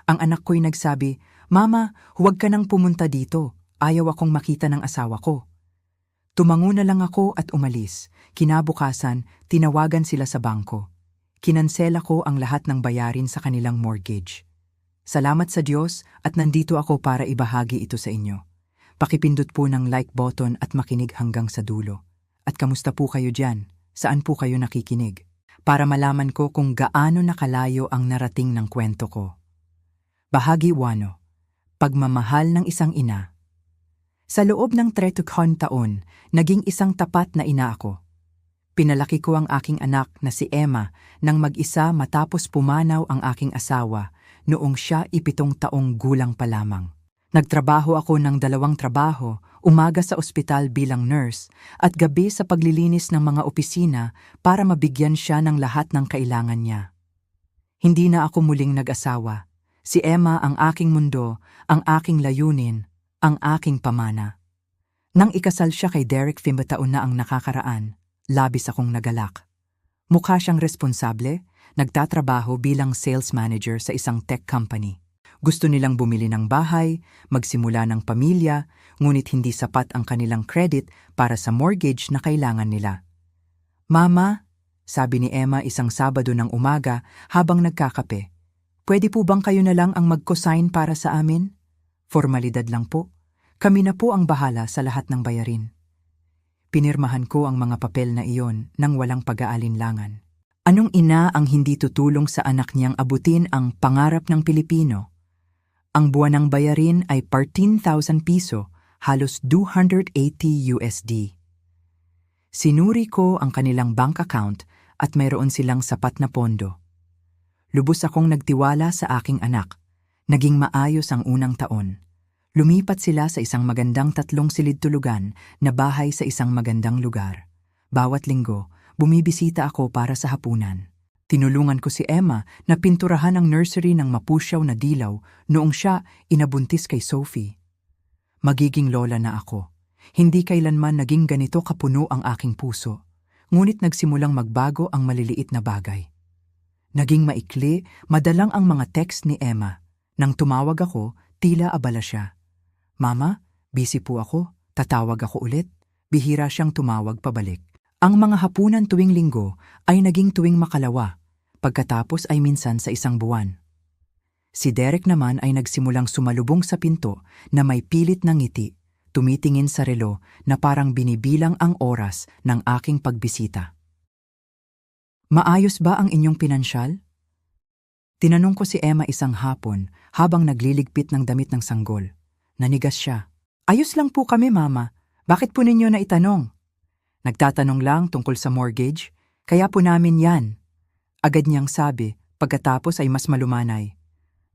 Ang anak ko'y nagsabi, "Mama, huwag ka nang pumunta dito. Ayaw akong makita ng asawa ko." Tumango na lang ako at umalis. Kinabukasan, tinawagan sila sa bangko. Kinansela ko ang lahat ng bayarin sa kanilang mortgage. Salamat sa Diyos at nandito ako para ibahagi ito sa inyo. Pakipindot po ng like button at makinig hanggang sa dulo. At kamusta po kayo dyan? Saan po kayo nakikinig? Para malaman ko kung gaano nakalayo ang narating ng kwento ko. Bahagi 1. Pagmamahal ng isang ina. Sa loob ng 30 taon, naging isang tapat na ina ako. Pinalaki ko ang aking anak na si Emma nang mag-isa matapos pumanaw ang aking asawa noong siya 7 taong gulang pa lamang. Nagtrabaho ako ng 2 trabaho, umaga sa ospital bilang nurse at gabi sa paglilinis ng mga opisina para mabigyan siya ng lahat ng kailangan niya. Hindi na ako muling nag-asawa. Si Emma ang aking mundo, ang aking layunin, ang aking pamana. Nang ikasal siya kay Derek 5 taon na ang nakakaraan, labis akong nagalak. Mukha siyang responsable, nagtatrabaho bilang sales manager sa isang tech company. Gusto nilang bumili ng bahay, magsimula ng pamilya, ngunit hindi sapat ang kanilang credit para sa mortgage na kailangan nila. "Mama," sabi ni Emma isang Sabado ng umaga habang nagkakape, "pwede po bang kayo na lang ang mag-cosign para sa amin?" "Formalidad lang po. Kami na po ang bahala sa lahat ng bayarin." Pinirmahan ko ang mga papel na iyon nang walang pag-aalinlangan. Anong ina ang hindi tutulong sa anak niyang abutin ang pangarap ng Pilipino? Ang buwanang bayarin ay 14,000 piso, halos $280. Sinuri ko ang kanilang bank account at mayroon silang sapat na pondo. Lubos akong nagtiwala sa aking anak. Naging maayos ang unang taon. Lumipat sila sa isang magandang 3 silid-tulugan na bahay sa isang magandang lugar. Bawat linggo, bumibisita ako para sa hapunan. Tinulungan ko si Emma na pinturahan ang nursery ng mapusyaw na dilaw noong siya inabuntis kay Sophie. Magiging lola na ako. Hindi kailanman naging ganito kapuno ang aking puso. Ngunit nagsimulang magbago ang maliliit na bagay. Naging maikli, madalang ang mga text ni Emma. Nang tumawag ako, tila abala siya. "Mama, busy po ako. Tatawag ako ulit." Bihira siyang tumawag pabalik. Ang mga hapunan tuwing linggo ay naging tuwing makalawa, pagkatapos ay minsan sa isang buwan. Si Derek naman ay nagsimulang sumalubong sa pinto na may pilit na ngiti, tumitingin sa relo na parang binibilang ang oras ng aking pagbisita. "Maayos ba ang inyong pinansyal?" Tinanong ko si Emma isang hapon habang nagliligpit ng damit ng sanggol. Nanigas siya. "Ayos lang po kami, Mama. Bakit po ninyo naitanong?" "Nagtatanong lang tungkol sa mortgage, kaya po namin yan." Agad niyang sabi, pagkatapos ay mas malumanay.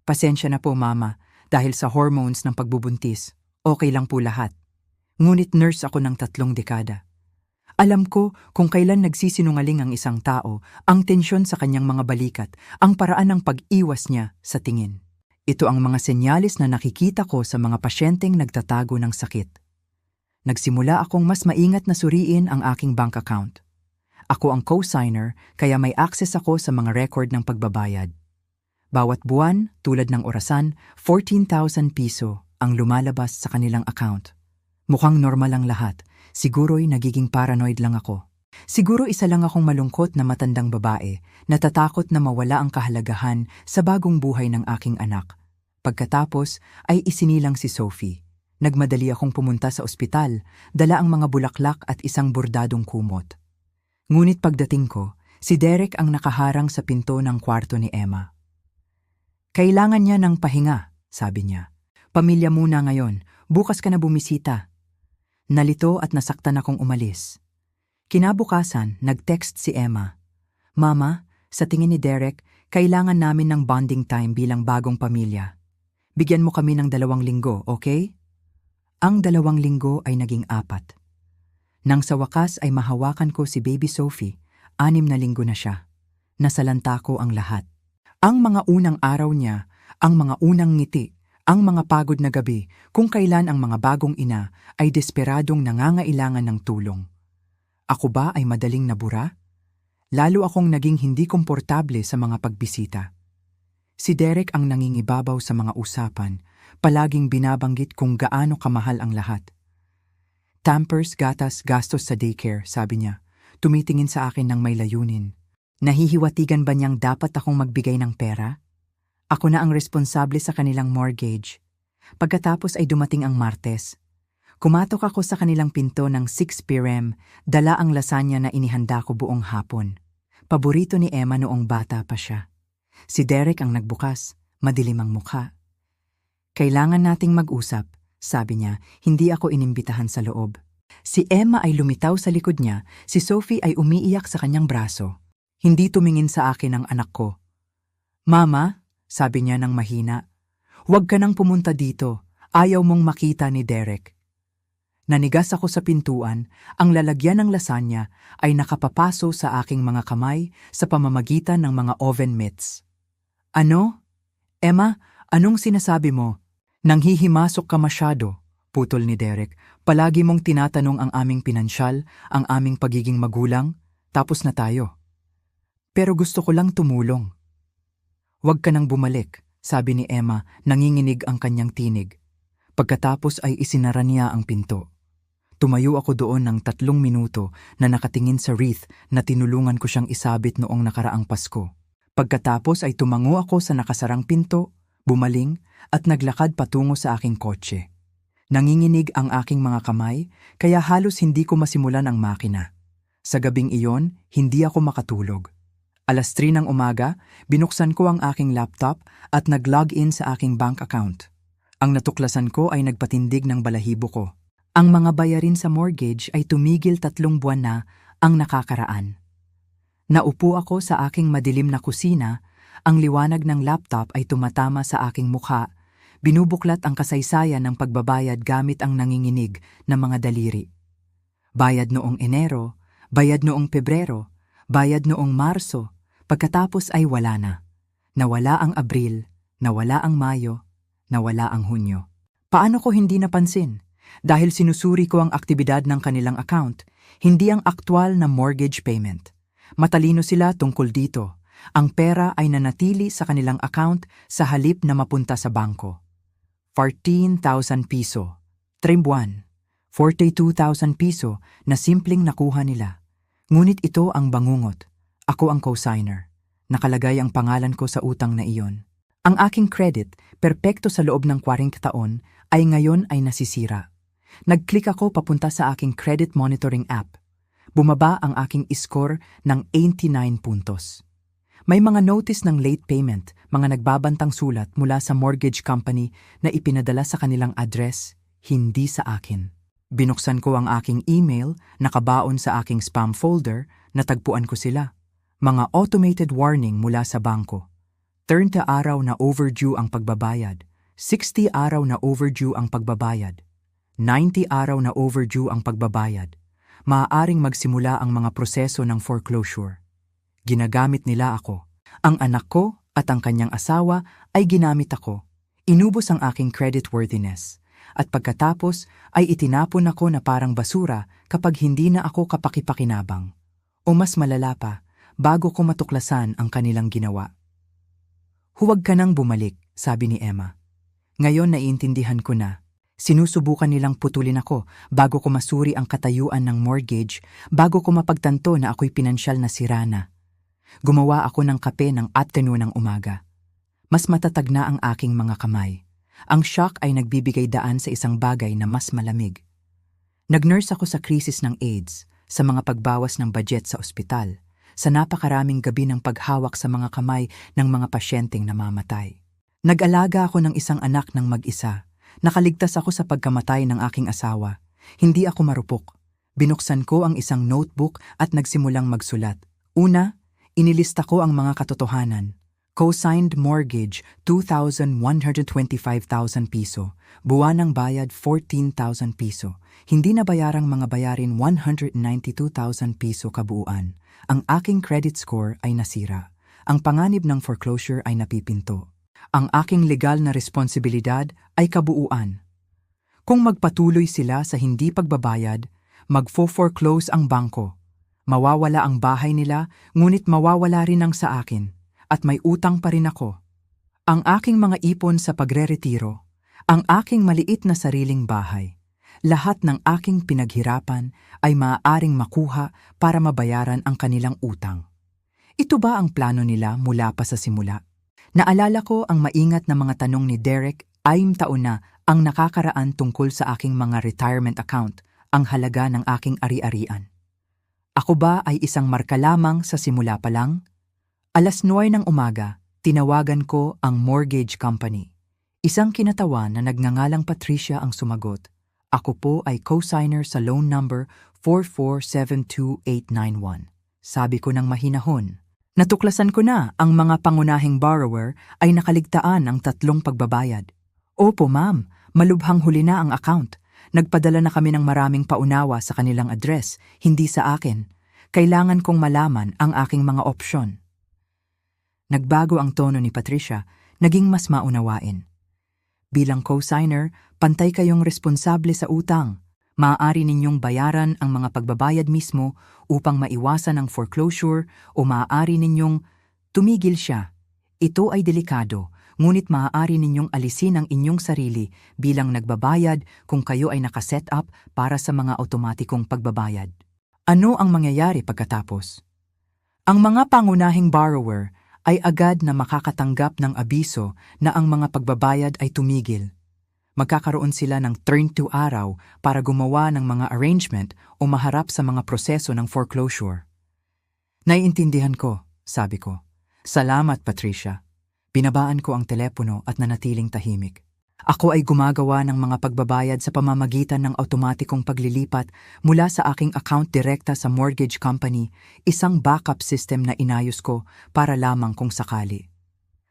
"Pasensya na po, Mama, dahil sa hormones ng pagbubuntis. Okay lang po lahat. Ngunit nurse ako ng 3 dekada. Alam ko kung kailan nagsisinungaling ang isang tao, ang tensyon sa kanyang mga balikat, ang paraan ng pag-iwas niya sa tingin. Ito ang mga senyales na nakikita ko sa mga pasyenteng nagtatago ng sakit. Nagsimula akong mas maingat na suriin ang aking bank account. Ako ang co-signer kaya may access ako sa mga record ng pagbabayad. Bawat buwan, tulad ng orasan, 14,000 piso ang lumalabas sa kanilang account. Mukhang normal ang lahat, siguro'y nagiging paranoid lang ako. Siguro isa lang akong malungkot na matandang babae, natatakot na mawala ang kahalagahan sa bagong buhay ng aking anak. Pagkatapos ay isinilang si Sophie. Nagmadali akong pumunta sa ospital, dala ang mga bulaklak at isang bordadong kumot. Ngunit pagdating ko, si Derek ang nakaharang sa pinto ng kwarto ni Emma. "Kailangan niya ng pahinga," sabi niya. "Pamilya muna ngayon, bukas ka na bumisita." Nalito at nasaktan akong umalis. Kinabukasan, nag-text si Emma. "Mama, sa tingin ni Derek, kailangan namin ng bonding time bilang bagong pamilya. Bigyan mo kami ng 2 linggo, okay?" Ang 2 linggo ay naging 4. Nang sa wakas ay mahawakan ko si baby Sophie, 6 na linggo na siya. Nasalanta ko ang lahat. Ang mga unang araw niya, ang mga unang ngiti, ang mga pagod na gabi, kung kailan ang mga bagong ina ay desperadong nangangailangan ng tulong. Ako ba ay madaling nabura? Lalo akong naging hindi komportable sa mga pagbisita. Si Derek ang nangingibabaw sa mga usapan, palaging binabanggit kung gaano kamahal ang lahat. Pampers, gatas, gastos sa daycare, sabi niya. Tumitingin sa akin ng may layunin. Nahihiwatigan ba niyang dapat akong magbigay ng pera? Ako na ang responsable sa kanilang mortgage. Pagkatapos ay dumating ang Martes. Kumatok ako sa kanilang pinto ng 6 p.m, dala ang lasagna na inihanda ko buong hapon. Paborito ni Emma noong bata pa siya. Si Derek ang nagbukas, madilim ang mukha. Kailangan nating mag-usap, sabi niya, hindi ako inimbitahan sa loob. Si Emma ay lumitaw sa likod niya, si Sophie ay umiiyak sa kanyang braso. Hindi tumingin sa akin ang anak ko. Mama, sabi niya ng mahina, huwag ka nang pumunta dito, ayaw mong makita ni Derek. Nanigas ako sa pintuan, ang lalagyan ng lasagna ay nakapapaso sa aking mga kamay sa pamamagitan ng mga oven mitts. Ano? Emma, anong sinasabi mo? Nanghihimasok ka masyado, putol ni Derek. Palagi mong tinatanong ang aming pinansyal, ang aming pagiging magulang, tapos na tayo. Pero gusto ko lang tumulong. Huwag ka nang bumalik, sabi ni Emma, nanginginig ang kanyang tinig. Pagkatapos ay isinara niya ang pinto. Tumayo ako doon ng 3 minuto na nakatingin sa wreath na tinulungan ko siyang isabit noong nakaraang Pasko. Pagkatapos ay tumango ako sa nakasarang pinto, bumaling at naglakad patungo sa aking kotse. Nanginginig ang aking mga kamay kaya halos hindi ko masimulan ang makina. Sa gabing iyon, hindi ako makatulog. 3:00 ng umaga, binuksan ko ang aking laptop at nag-log in sa aking bank account. Ang natuklasan ko ay nagpatindig ng balahibo ko. Ang mga bayarin sa mortgage ay tumigil 3 buwan na ang nakakaraan. Naupo ako sa aking madilim na kusina, ang liwanag ng laptop ay tumatama sa aking mukha, binubuklat ang kasaysayan ng pagbabayad gamit ang nanginginig na mga daliri. Bayad noong Enero, bayad noong Pebrero, bayad noong Marso, pagkatapos ay wala na. Nawala ang Abril, nawala ang Mayo, nawala ang Hunyo. Paano ko hindi napansin? Dahil sinusuri ko ang aktibidad ng kanilang account, hindi ang aktwal na mortgage payment. Matalino sila tungkol dito. Ang pera ay nanatili sa kanilang account sa halip na mapunta sa bangko. 14,000 piso. Trimbuan. 42,000 piso na simpleng nakuha nila. Ngunit ito ang bangungot. Ako ang co-signer. Nakalagay ang pangalan ko sa utang na iyon. Ang aking credit, perpekto sa loob ng 40 taon, ay ngayon ay nasisira. Nag-click ako papunta sa aking credit monitoring app. Bumaba ang aking score ng 89 puntos. May mga notice ng late payment, mga nagbabantang sulat mula sa mortgage company na ipinadala sa kanilang address, hindi sa akin. Binuksan ko ang aking email, nakabaon sa aking spam folder, natagpuan ko sila. Mga automated warning mula sa bangko. 30 araw na overdue ang pagbabayad. 60 araw na overdue ang pagbabayad. 90 araw na overdue ang pagbabayad. Maaaring magsimula ang mga proseso ng foreclosure. Ginagamit nila ako. Ang anak ko at ang kanyang asawa ay ginamit ako. Inubos ang aking creditworthiness. At pagkatapos ay itinapon ako na parang basura kapag hindi na ako kapakipakinabang. O mas malala pa, bago ko matuklasan ang kanilang ginawa. Huwag ka nang bumalik, sabi ni Emma. Ngayon naiintindihan ko na. Sinusubukan nilang putulin ako bago ko masuri ang katayuan ng mortgage, bago ko mapagtanto na ako'y pinansyal na sirana. Gumawa ako ng kape ng afternoon ng umaga. Mas matatag na ang aking mga kamay. Ang shock ay nagbibigay daan sa isang bagay na mas malamig. Nag-nurse ako sa krisis ng AIDS, sa mga pagbawas ng budget sa ospital, sa napakaraming gabi ng paghawak sa mga kamay ng mga pasyenteng namamatay. Nag-alaga ako ng isang anak ng mag-isa. Nakaligtas ako sa pagkamatay ng aking asawa. Hindi ako marupok. Binuksan ko ang isang notebook at nagsimulang magsulat. Una, inilista ko ang mga katotohanan. Co-signed mortgage, 2,125,000 piso. Buwanang bayad, 14,000 piso. Hindi na bayarang mga bayarin, 192,000 piso kabuuan. Ang aking credit score ay nasira. Ang panganib ng foreclosure ay napipinto. Ang aking legal na responsibilidad ay kabuuan. Kung magpatuloy sila sa hindi pagbabayad, magfo-foreclose ang bangko. Mawawala ang bahay nila, ngunit mawawala rin ang sa akin. At may utang pa rin ako. Ang aking mga ipon sa pagreretiro, ang aking maliit na sariling bahay, lahat ng aking pinaghirapan ay maaaring makuha para mabayaran ang kanilang utang. Ito ba ang plano nila mula pa sa simula? Naalala ko ang maingat na mga tanong ni Derek 6 taon na ang nakakaraan tungkol sa aking mga retirement account, ang halaga ng aking ari-arian. Ako ba ay isang marka lamang sa simula pa lang? 9:00 ng umaga, tinawagan ko ang mortgage company. Isang kinatawan na nagngangalang Patricia ang sumagot. Ako po ay co-signer sa loan number 4472891. Sabi ko ng mahinahon. Natuklasan ko na ang mga pangunahing borrower ay nakaligtaan ng 3 pagbabayad. Opo ma'am, malubhang huli na ang account. Nagpadala na kami ng maraming paunawa sa kanilang address, hindi sa akin. Kailangan kong malaman ang aking mga opsyon. Nagbago ang tono ni Patricia, naging mas maunawain. Bilang co-signer, pantay kayong responsable sa utang. Maaari ninyong bayaran ang mga pagbabayad mismo upang maiwasan ang foreclosure o maaari ninyong tumigil siya. Ito ay delikado, ngunit maaari ninyong alisin ang inyong sarili bilang nagbabayad kung kayo ay nakaset up para sa mga automatikong pagbabayad. Ano ang mangyayari pagkatapos? Ang mga pangunahing borrower ay agad na makakatanggap ng abiso na ang mga pagbabayad ay tumigil. Magkakaroon sila ng turn to araw para gumawa ng mga arrangement o maharap sa mga proseso ng foreclosure. Naiintindihan ko, sabi ko. Salamat, Patricia. Binabaan ko ang telepono at nanatiling tahimik. Ako ay gumagawa ng mga pagbabayad sa pamamagitan ng automatikong paglilipat mula sa aking account direkta sa mortgage company, isang backup system na inayos ko para lamang kung sakali.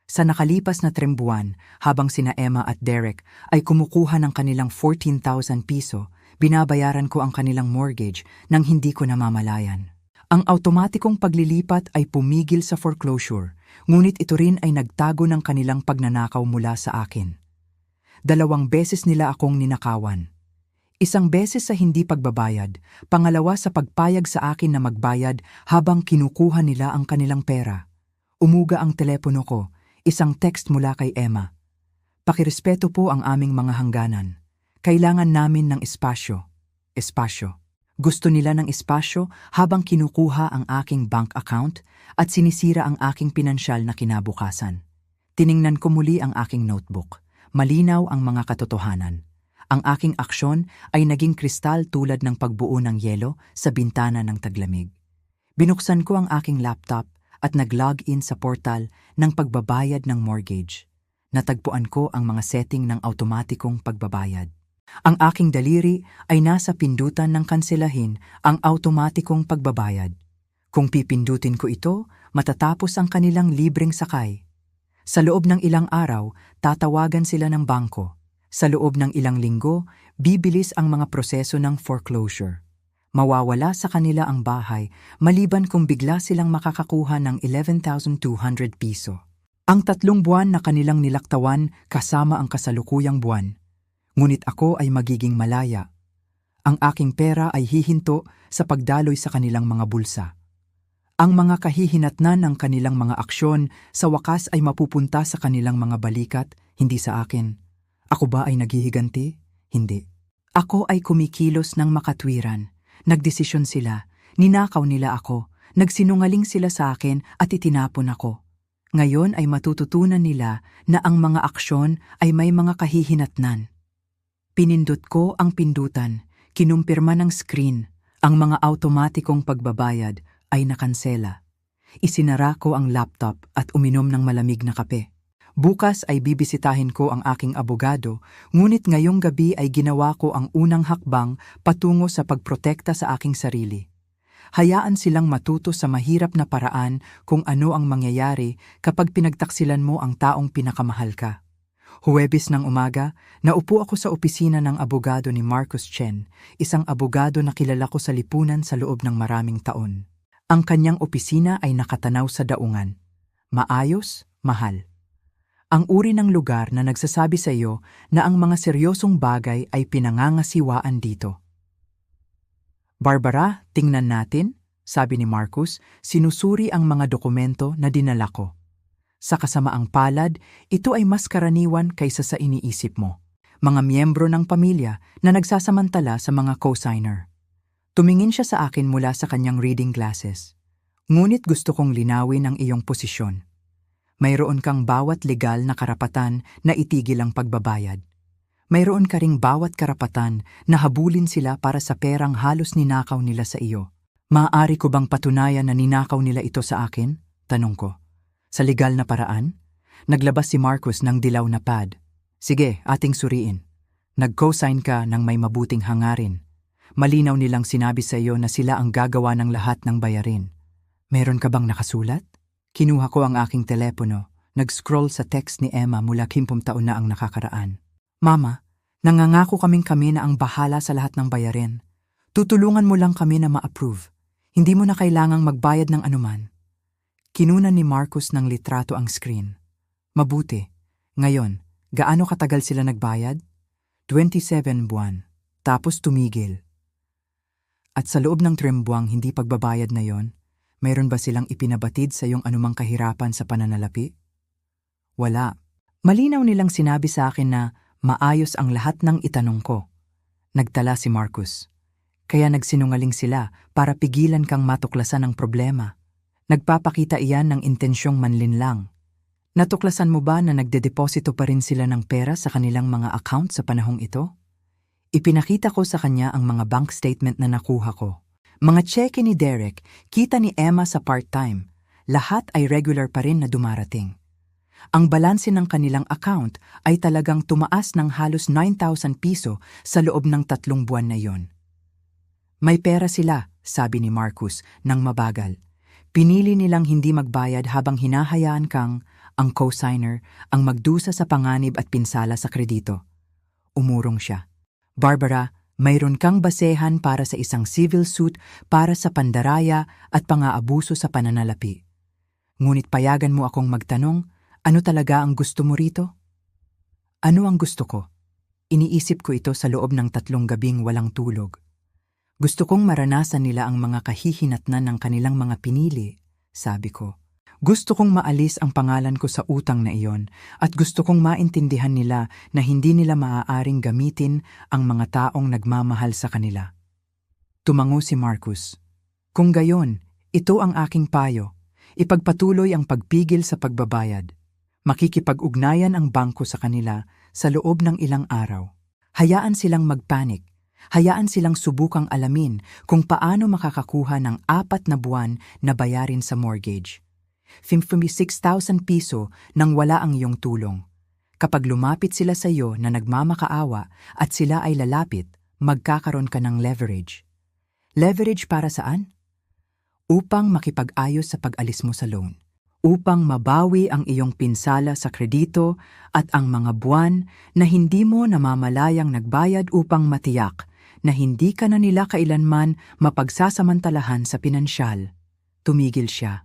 Sa nakalipas na 3 buwan, habang sina Emma at Derek ay kumukuha ng kanilang 14,000 piso, binabayaran ko ang kanilang mortgage nang hindi ko namamalayan. Ang automatikong paglilipat ay pumigil sa foreclosure, ngunit ito rin ay nagtago ng kanilang pagnanakaw mula sa akin. 2 beses nila akong ninakawan. 1 beses sa hindi pagbabayad, pangalawa sa pagpayag sa akin na magbayad habang kinukuha nila ang kanilang pera. Umuga ang telepono ko. Isang text mula kay Emma. Pakirespeto po ang aming mga hangganan. Kailangan namin ng espasyo. Espasyo. Gusto nila ng espasyo habang kinukuha ang aking bank account at sinisira ang aking pinansyal na kinabukasan. Tiningnan ko muli ang aking notebook. Malinaw ang mga katotohanan. Ang aking aksyon ay naging kristal tulad ng pagbuo ng yelo sa bintana ng taglamig. Binuksan ko ang aking laptop at nag-log-in sa portal ng pagbabayad ng mortgage. Natagpuan ko ang mga setting ng automatikong pagbabayad. Ang aking daliri ay nasa pindutan ng kanselahin ang automatikong pagbabayad. Kung pipindutin ko ito, matatapos ang kanilang libreng sakay. Sa loob ng ilang araw, tatawagan sila ng bangko. Sa loob ng ilang linggo, bibilis ang mga proseso ng foreclosure. Mawawala sa kanila ang bahay maliban kung bigla silang makakakuha ng 11,200 piso. Ang 3 buwan na kanilang nilaktawan kasama ang kasalukuyang buwan. Ngunit ako ay magiging malaya. Ang aking pera ay hihinto sa pagdaloy sa kanilang mga bulsa. Ang mga kahihinatnan ng kanilang mga aksyon sa wakas ay mapupunta sa kanilang mga balikat, hindi sa akin. Ako ba ay naghihiganti? Hindi. Ako ay kumikilos ng makatwiran. Nagdesisyon sila, ninakaw nila ako, nagsinungaling sila sa akin at itinapon ako. Ngayon ay matututunan nila na ang mga aksyon ay may mga kahihinatnan. Pinindot ko ang pindutan, kinumpirma ng screen, ang mga automatikong pagbabayad ay nakansela. Isinara ko ang laptop at uminom ng malamig na kape. Bukas ay bibisitahin ko ang aking abogado, ngunit ngayong gabi ay ginawa ko ang unang hakbang patungo sa pagprotekta sa aking sarili. Hayaan silang matuto sa mahirap na paraan kung ano ang mangyayari kapag pinagtaksilan mo ang taong pinakamahal ka. Huwebes ng umaga, naupo ako sa opisina ng abogado ni Marcus Chen, isang abogado na kilala ko sa lipunan sa loob ng maraming taon. Ang kanyang opisina ay nakatanaw sa daungan. Maayos, mahal. Ang uri ng lugar na nagsasabi sa iyo na ang mga seryosong bagay ay pinangangasiwaan dito. Barbara, tingnan natin, sabi ni Marcus, sinusuri ang mga dokumento na dinala ko. Sa kasamaang palad, ito ay mas karaniwan kaysa sa iniisip mo. Mga miyembro ng pamilya na nagsasamantala sa mga co-signer. Tumingin siya sa akin mula sa kanyang reading glasses. Ngunit gusto kong linawin ang iyong posisyon. Mayroon kang bawat legal na karapatan na itigil ang pagbabayad. Mayroon ka ring bawat karapatan na habulin sila para sa perang halos ninakaw nila sa iyo. Maaari ko bang patunayan na ninakaw nila ito sa akin? Tanong ko. Sa legal na paraan? Naglabas si Marcus ng dilaw na pad. Sige, ating suriin. Nag-co-sign ka ng may mabuting hangarin. Malinaw nilang sinabi sa iyo na sila ang gagawa ng lahat ng bayarin. Meron ka bang nakasulat? Kinuha ko ang aking telepono. Nag-scroll sa text ni Emma mula 50 taon na ang nakakaraan. Mama, nangangako kami na ang bahala sa lahat ng bayarin. Tutulungan mo lang kami na ma-approve. Hindi mo na kailangang magbayad ng anuman. Kinunan ni Marcus ng litrato ang screen. Mabuti. Ngayon, gaano katagal sila nagbayad? 27 buwan. Tapos tumigil. At sa loob ng 3 buwang hindi pagbabayad na yon, mayroon ba silang ipinabatid sa iyong anumang kahirapan sa pananalapi? Wala. Malinaw nilang sinabi sa akin na maayos ang lahat ng itanong ko. Nagtala si Marcus. Kaya nagsinungaling sila para pigilan kang matuklasan ang problema. Nagpapakita iyan ng intensyong manlinlang. Natuklasan mo ba na nagdedeposito pa rin sila ng pera sa kanilang mga account sa panahong ito? Ipinakita ko sa kanya ang mga bank statement na nakuha ko. Mga cheque ni Derek, kita ni Emma sa part-time. Lahat ay regular pa rin na dumarating. Ang balanse ng kanilang account ay talagang tumaas ng halos 9,000 piso sa loob ng 3 buwan na iyon. May pera sila, sabi ni Marcus, nang mabagal. Pinili nilang hindi magbayad habang hinahayaan kang, ang co-signer, ang magdusa sa panganib at pinsala sa kredito. Umurong siya. Barbara, mayroon kang basehan para sa isang civil suit para sa pandaraya at pang-aabuso sa pananalapi. Ngunit payagan mo akong magtanong, ano talaga ang gusto mo rito? Ano ang gusto ko? Iniisip ko ito sa loob ng 3 gabing walang tulog. Gusto kong maranasan nila ang mga kahihinatnan ng kanilang mga pinili, sabi ko. Gusto kong maalis ang pangalan ko sa utang na iyon at gusto kong maintindihan nila na hindi nila maaaring gamitin ang mga taong nagmamahal sa kanila. Tumango si Marcus. Kung gayon, ito ang aking payo. Ipagpatuloy ang pagpigil sa pagbabayad. Makikipag-ugnayan ang bangko sa kanila sa loob ng ilang araw. Hayaan silang magpanik. Hayaan silang subukang alamin kung paano makakakuha ng 4 na buwan na bayarin sa mortgage. 56,000 piso nang wala ang iyong tulong. Kapag lumapit sila sa iyo na nagmamakaawa at sila ay lalapit, magkakaroon ka ng leverage. Leverage para saan? Upang makipag-ayos sa pag-alis mo sa loan. Upang mabawi ang iyong pinsala sa kredito at ang mga buwan na hindi mo namamalayang nagbayad upang matiyak na hindi ka na nila kailanman mapagsasamantalahan sa pinansyal. Tumigil siya.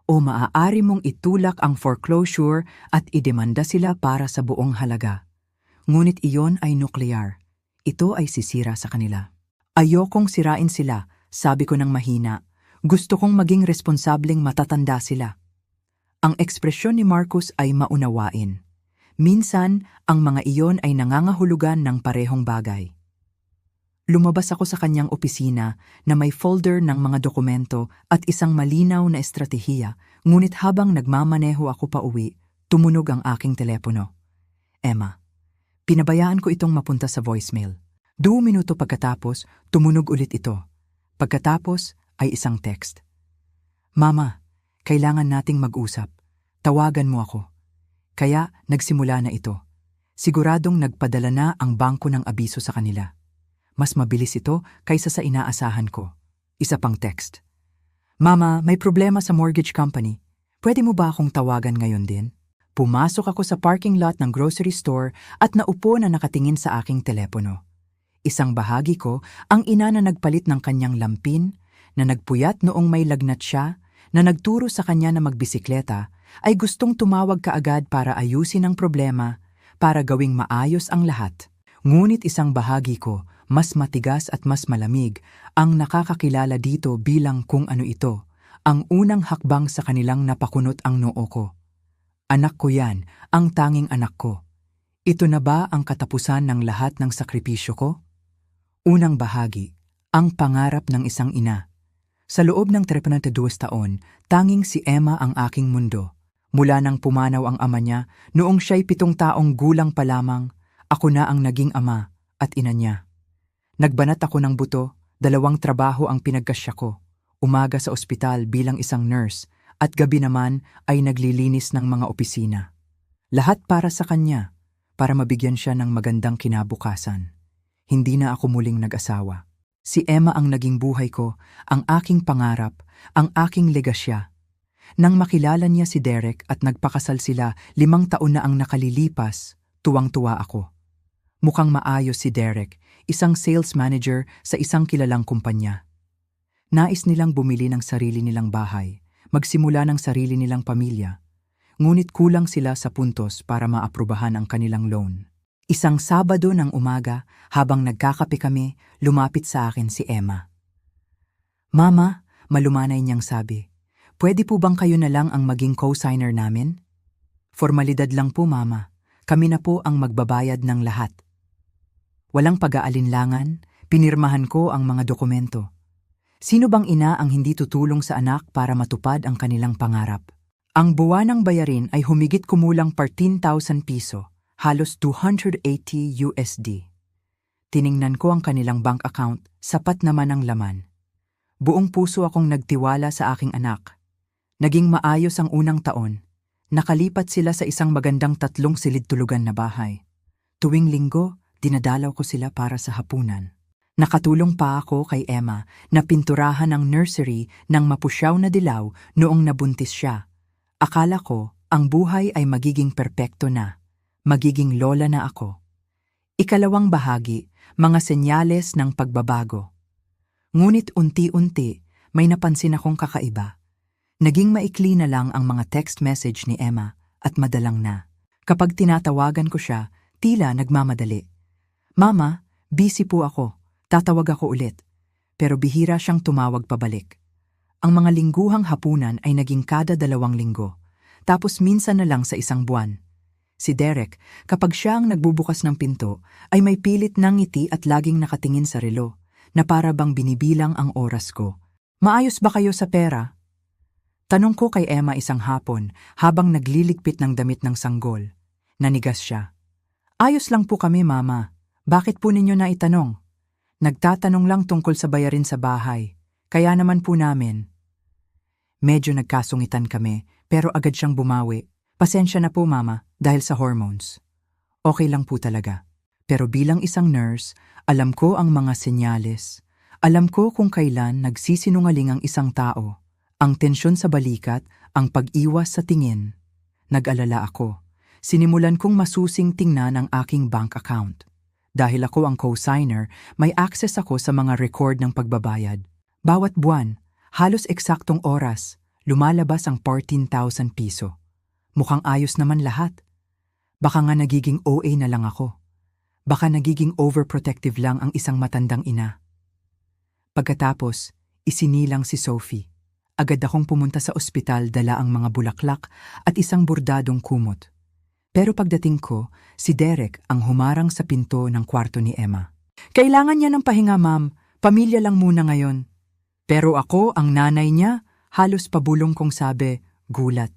O maaari mong itulak ang foreclosure at idemanda sila para sa buong halaga. Ngunit iyon ay nuclear. Ito ay sisira sa kanila. Ayokong sirain sila, sabi ko ng mahina. Gusto kong maging responsableng matatanda sila. Ang ekspresyon ni Marcus ay maunawain. Minsan, ang mga iyon ay nangangahulugan ng parehong bagay. Lumabas ako sa kanyang opisina na may folder ng mga dokumento at isang malinaw na estratehiya, ngunit habang nagmamaneho ako pa uwi, tumunog ang aking telepono. Emma, pinabayaan ko itong mapunta sa voicemail. 2 minuto pagkatapos, tumunog ulit ito. Pagkatapos ay isang text. Mama, kailangan nating mag-usap. Tawagan mo ako. Kaya nagsimula na ito. Siguradong nagpadala na ang bangko ng abiso sa kanila. Mas mabilis ito kaysa sa inaasahan ko. Isa pang text. Mama, may problema sa mortgage company. Pwede mo ba akong tawagan ngayon din? Pumasok ako sa parking lot ng grocery store at naupo na nakatingin sa aking telepono. Isang bahagi ko ang ina na nagpalit ng kanyang lampin, na nagpuyat noong may lagnat siya, na nagturo sa kanya na magbisikleta, ay gustong tumawag kaagad para ayusin ang problema, para gawing maayos ang lahat. Ngunit isang bahagi ko, mas matigas at mas malamig, ang nakakakilala dito bilang kung ano ito, ang unang hakbang sa kanilang napakunot ang noo ko. Anak ko yan, ang tanging anak ko. Ito na ba ang katapusan ng lahat ng sakripisyo ko? Unang bahagi, ang pangarap ng isang ina. Sa loob ng 32 taon, tanging si Emma ang aking mundo. Mula nang pumanaw ang ama niya, noong siya'y 7 taong gulang pa lamang, ako na ang naging ama at ina niya. Nagbanat ako ng buto, 2 trabaho ang pinagkasya ko. Umaga sa ospital bilang isang nurse at gabi naman ay naglilinis ng mga opisina. Lahat para sa kanya, para mabigyan siya ng magandang kinabukasan. Hindi na ako muling nag-asawa. Si Emma ang naging buhay ko, ang aking pangarap, ang aking legasya. Nang makilala niya si Derek at nagpakasal sila, 5 taon na ang nakalilipas, tuwang-tuwa ako. Mukhang maayos si Derek, isang sales manager sa isang kilalang kumpanya. Nais nilang bumili ng sarili nilang bahay, magsimula ng sarili nilang pamilya. Ngunit kulang sila sa puntos para maaprubahan ang kanilang loan. Isang Sabado ng umaga, habang nagkakape kami, lumapit sa akin si Emma. "Mama," malumanay niyang sabi, "pwede po bang kayo na lang ang maging co-signer namin?" "Formalidad lang po, Mama. Kami na po ang magbabayad ng lahat." Walang pag-aalinlangan, pinirmahan ko ang mga dokumento. Sino bang ina ang hindi tutulong sa anak para matupad ang kanilang pangarap? Ang buwanang bayarin ay humigit kumulang 14,000 piso, halos $280. Tiningnan ko ang kanilang bank account, sapat naman ang laman. Buong puso akong nagtiwala sa aking anak. Naging maayos ang unang taon. Nakalipat sila sa isang magandang 3 silid-tulugan na bahay. Tuwing linggo, dinadalaw ko sila para sa hapunan. Nakatulong pa ako kay Emma na pinturahan ang nursery ng mapusyaw na dilaw noong nabuntis siya. Akala ko ang buhay ay magiging perpekto na. Magiging lola na ako. Ikalawang bahagi, mga senyales ng pagbabago. Ngunit unti-unti, may napansin akong kakaiba. Naging maikli na lang ang mga text message ni Emma at madalang na. Kapag tinatawagan ko siya, tila nagmamadali. "Mama, busy po ako. Tatawag ako ulit." Pero bihira siyang tumawag pabalik. Ang mga lingguhang hapunan ay naging kada 2 linggo, tapos minsan na lang sa 1 buwan. Si Derek, kapag siya ang nagbubukas ng pinto, ay may pilit ng ngiti at laging nakatingin sa relo, na para bang binibilang ang oras ko. "Maayos ba kayo sa pera?" Tanong ko kay Emma isang hapon habang nagliligpit ng damit ng sanggol. Nanigas siya. "Ayos lang po kami, Mama. Bakit po ninyo naitanong?" "Nagtatanong lang tungkol sa bayarin sa bahay. Kaya naman po namin." Medyo nagkasungitan kami, pero agad siyang bumawi. "Pasensya na po, Mama, dahil sa hormones." Okay lang po talaga. Pero bilang isang nurse, alam ko ang mga senyales. Alam ko kung kailan nagsisinungaling ang isang tao. Ang tensyon sa balikat, ang pag-iwas sa tingin. Nag-alala ako. Sinimulan kong masusing tingnan ang aking bank account. Dahil ako ang co-signer, may access ako sa mga record ng pagbabayad. Bawat buwan, halos eksaktong oras, lumalabas ang 14,000 piso. Mukhang ayos naman lahat. Baka nga nagiging OA na lang ako. Baka nagiging overprotective lang ang isang matandang ina. Pagkatapos, isinilang si Sophie. Agad akong pumunta sa ospital, dala ang mga bulaklak at isang bordadong kumot. Pero pagdating ko, si Derek ang humarang sa pinto ng kwarto ni Emma. "Kailangan niya ng pahinga, Ma'am. Pamilya lang muna ngayon." Pero ako, ang nanay niya, halos pabulong kong sabi, gulat.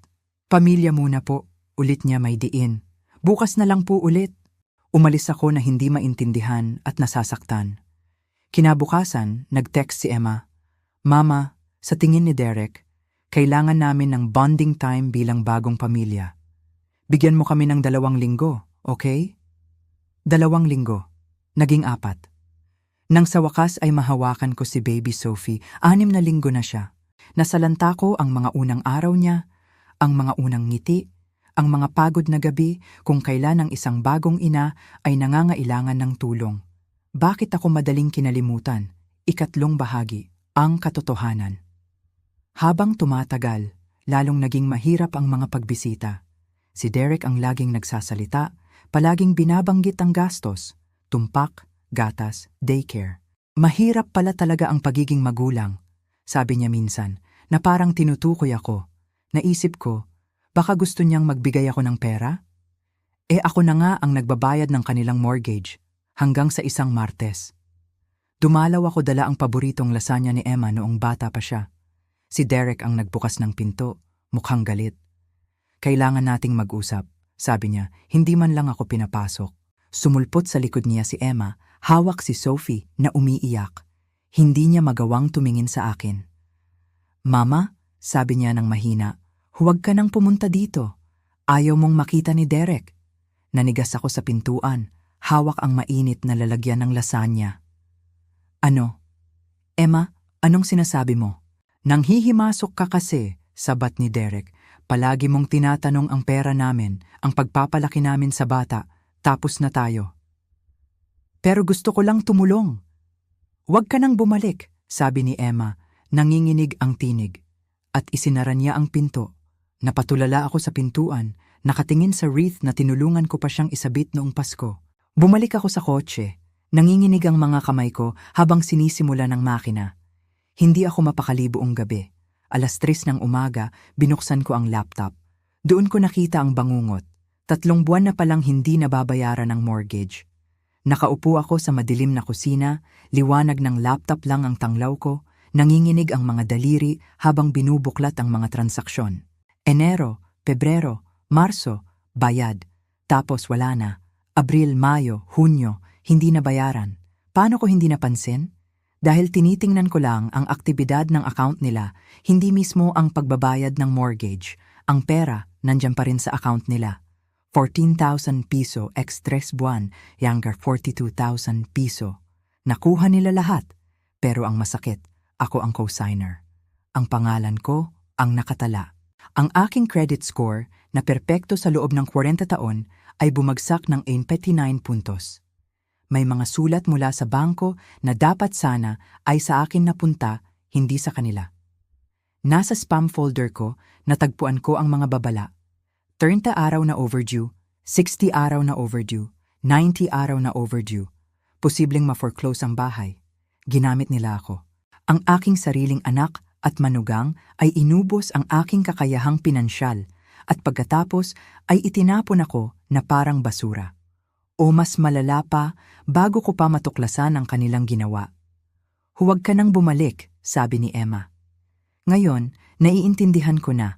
"Pamilya muna po," ulit niya may diin. "Bukas na lang po ulit." Umalis ako na hindi maintindihan at nasasaktan. Kinabukasan, nag-text si Emma. "Mama, sa tingin ni Derek, kailangan namin ng bonding time bilang bagong pamilya. Bigyan mo kami ng 2 linggo, okay?" 2 linggo. Naging 4. Nang sa wakas ay mahawakan ko si baby Sophie, 6 na linggo na siya. Nasalanta ko ang mga unang araw niya, ang mga unang ngiti, ang mga pagod na gabi kung kailan ang isang bagong ina ay nangangailangan ng tulong. Bakit ako madaling kinalimutan? Ikatlong bahagi, ang katotohanan. Habang tumatagal, lalong naging mahirap ang mga pagbisita. Si Derek ang laging nagsasalita, palaging binabanggit ang gastos, tumpak, gatas, daycare. "Mahirap pala talaga ang pagiging magulang," sabi niya minsan, na parang tinutukoy ako. Naisip ko, Baka gusto niyang magbigay ako ng pera? Ako na nga ang nagbabayad ng kanilang mortgage hanggang sa isang Martes. Dumalaw ako dala ang paboritong lasagna ni Emma noong bata pa siya. Si Derek ang nagbukas ng pinto, mukhang galit. Kailangan nating mag-usap, sabi niya, hindi man lang ako pinapasok. Sumulpot sa likod niya si Emma, hawak si Sophie na umiiyak. Hindi niya magawang tumingin sa akin. Mama, sabi niya ng mahina, huwag ka nang pumunta dito. Ayaw mong makita ni Derek. Nanigas ako sa pintuan, hawak ang mainit na lalagyan ng lasagna. Ano? Emma, anong sinasabi mo? Nanghihimasok ka kasi, sabat ni Derek. Palagi mong tinatanong ang pera namin, ang pagpapalaki namin sa bata, tapos na tayo. Pero gusto ko lang tumulong. Huwag ka nang bumalik, sabi ni Emma, nanginginig ang tinig. At isinara niya ang pinto. Napatulala ako sa pintuan, nakatingin sa wreath na tinulungan ko pa siyang isabit noong Pasko. Bumalik ako sa kotse. Nanginginig ang mga kamay ko habang sinisimula ng makina. Hindi ako mapakali buong gabi. 3:00 ng umaga, binuksan ko ang laptop. Doon ko nakita ang bangungot. 3 buwan na palang hindi nababayaran ng mortgage. Nakaupo ako sa madilim na kusina, liwanag ng laptop lang ang tanglaw ko, nanginginig ang mga daliri habang binubuklat ang mga transaksyon. Enero, Pebrero, Marso, bayad. Tapos wala na. Abril, Mayo, Hunyo, hindi na bayaran. Paano ko hindi napansin? Dahil tinitingnan ko lang ang aktibidad ng account nila, hindi mismo ang pagbabayad ng mortgage. Ang pera, nandyan pa rin sa account nila. 14,000 piso ex 3 buwan, younger 42,000 piso. Nakuha nila lahat. Pero ang masakit, ako ang co-signer. Ang pangalan ko, ang nakatala. Ang aking credit score, na perpekto sa loob ng 40 taon, ay bumagsak ng 89 puntos. May mga sulat mula sa bangko na dapat sana ay sa akin napunta, hindi sa kanila. Nasa spam folder ko, natagpuan ko ang mga babala. 30 araw na overdue, 60 araw na overdue, 90 araw na overdue. Posibleng ma-foreclose ang bahay. Ginamit nila ako. Ang aking sariling anak at manugang ay inubos ang aking kakayahang pinansyal at pagkatapos ay itinapon ako na parang basura. O mas malala pa, bago ko pa matuklasan ang kanilang ginawa. Huwag ka nang bumalik, sabi ni Emma. Ngayon, naiintindihan ko na.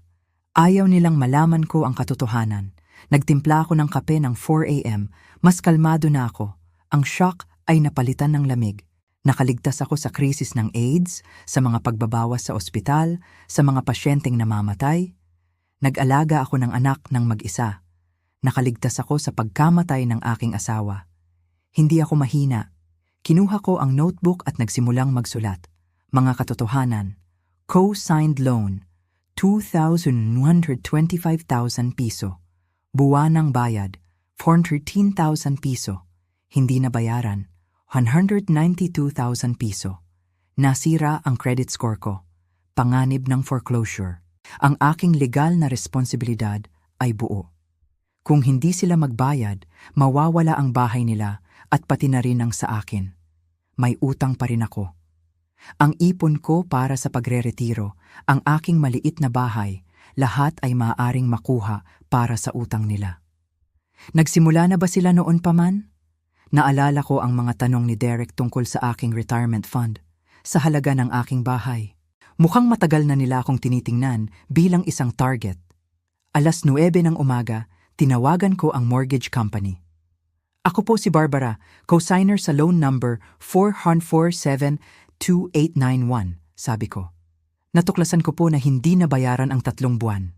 Ayaw nilang malaman ko ang katotohanan. Nagtimpla ako ng kape ng 4 a.m., mas kalmado na ako. Ang shock ay napalitan ng lamig. Nakaligtas ako sa krisis ng AIDS, sa mga pagbabawas sa ospital, sa mga pasyenteng namamatay. Nag-alaga ako ng anak ng mag-isa. Nakaligtas ako sa pagkamatay ng aking asawa. Hindi ako mahina. Kinuha ko ang notebook at nagsimulang magsulat. Mga katotohanan. Co-signed loan, 2,125,000 piso. Buwanang bayad, 413,000 piso. Hindi na bayaran, 192,000 piso. Nasira ang credit score ko. Panganib ng foreclosure. Ang aking legal na responsibilidad ay buo. Kung hindi sila magbayad, mawawala ang bahay nila at pati na rin ang sa akin. May utang pa rin ako. Ang ipon ko para sa pagre-retiro, ang aking maliit na bahay, lahat ay maaaring makuha para sa utang nila. Nagsimula na ba sila noon pa man? Naalala ko ang mga tanong ni Derek tungkol sa aking retirement fund, sa halaga ng aking bahay. Mukhang matagal na nila akong tinitingnan bilang isang target. 9:00 ng umaga, tinawagan ko ang mortgage company. Ako po si Barbara, co-signer sa loan number 4472891, sabi ko. Natuklasan ko po na hindi nabayaran ang 3 buwan.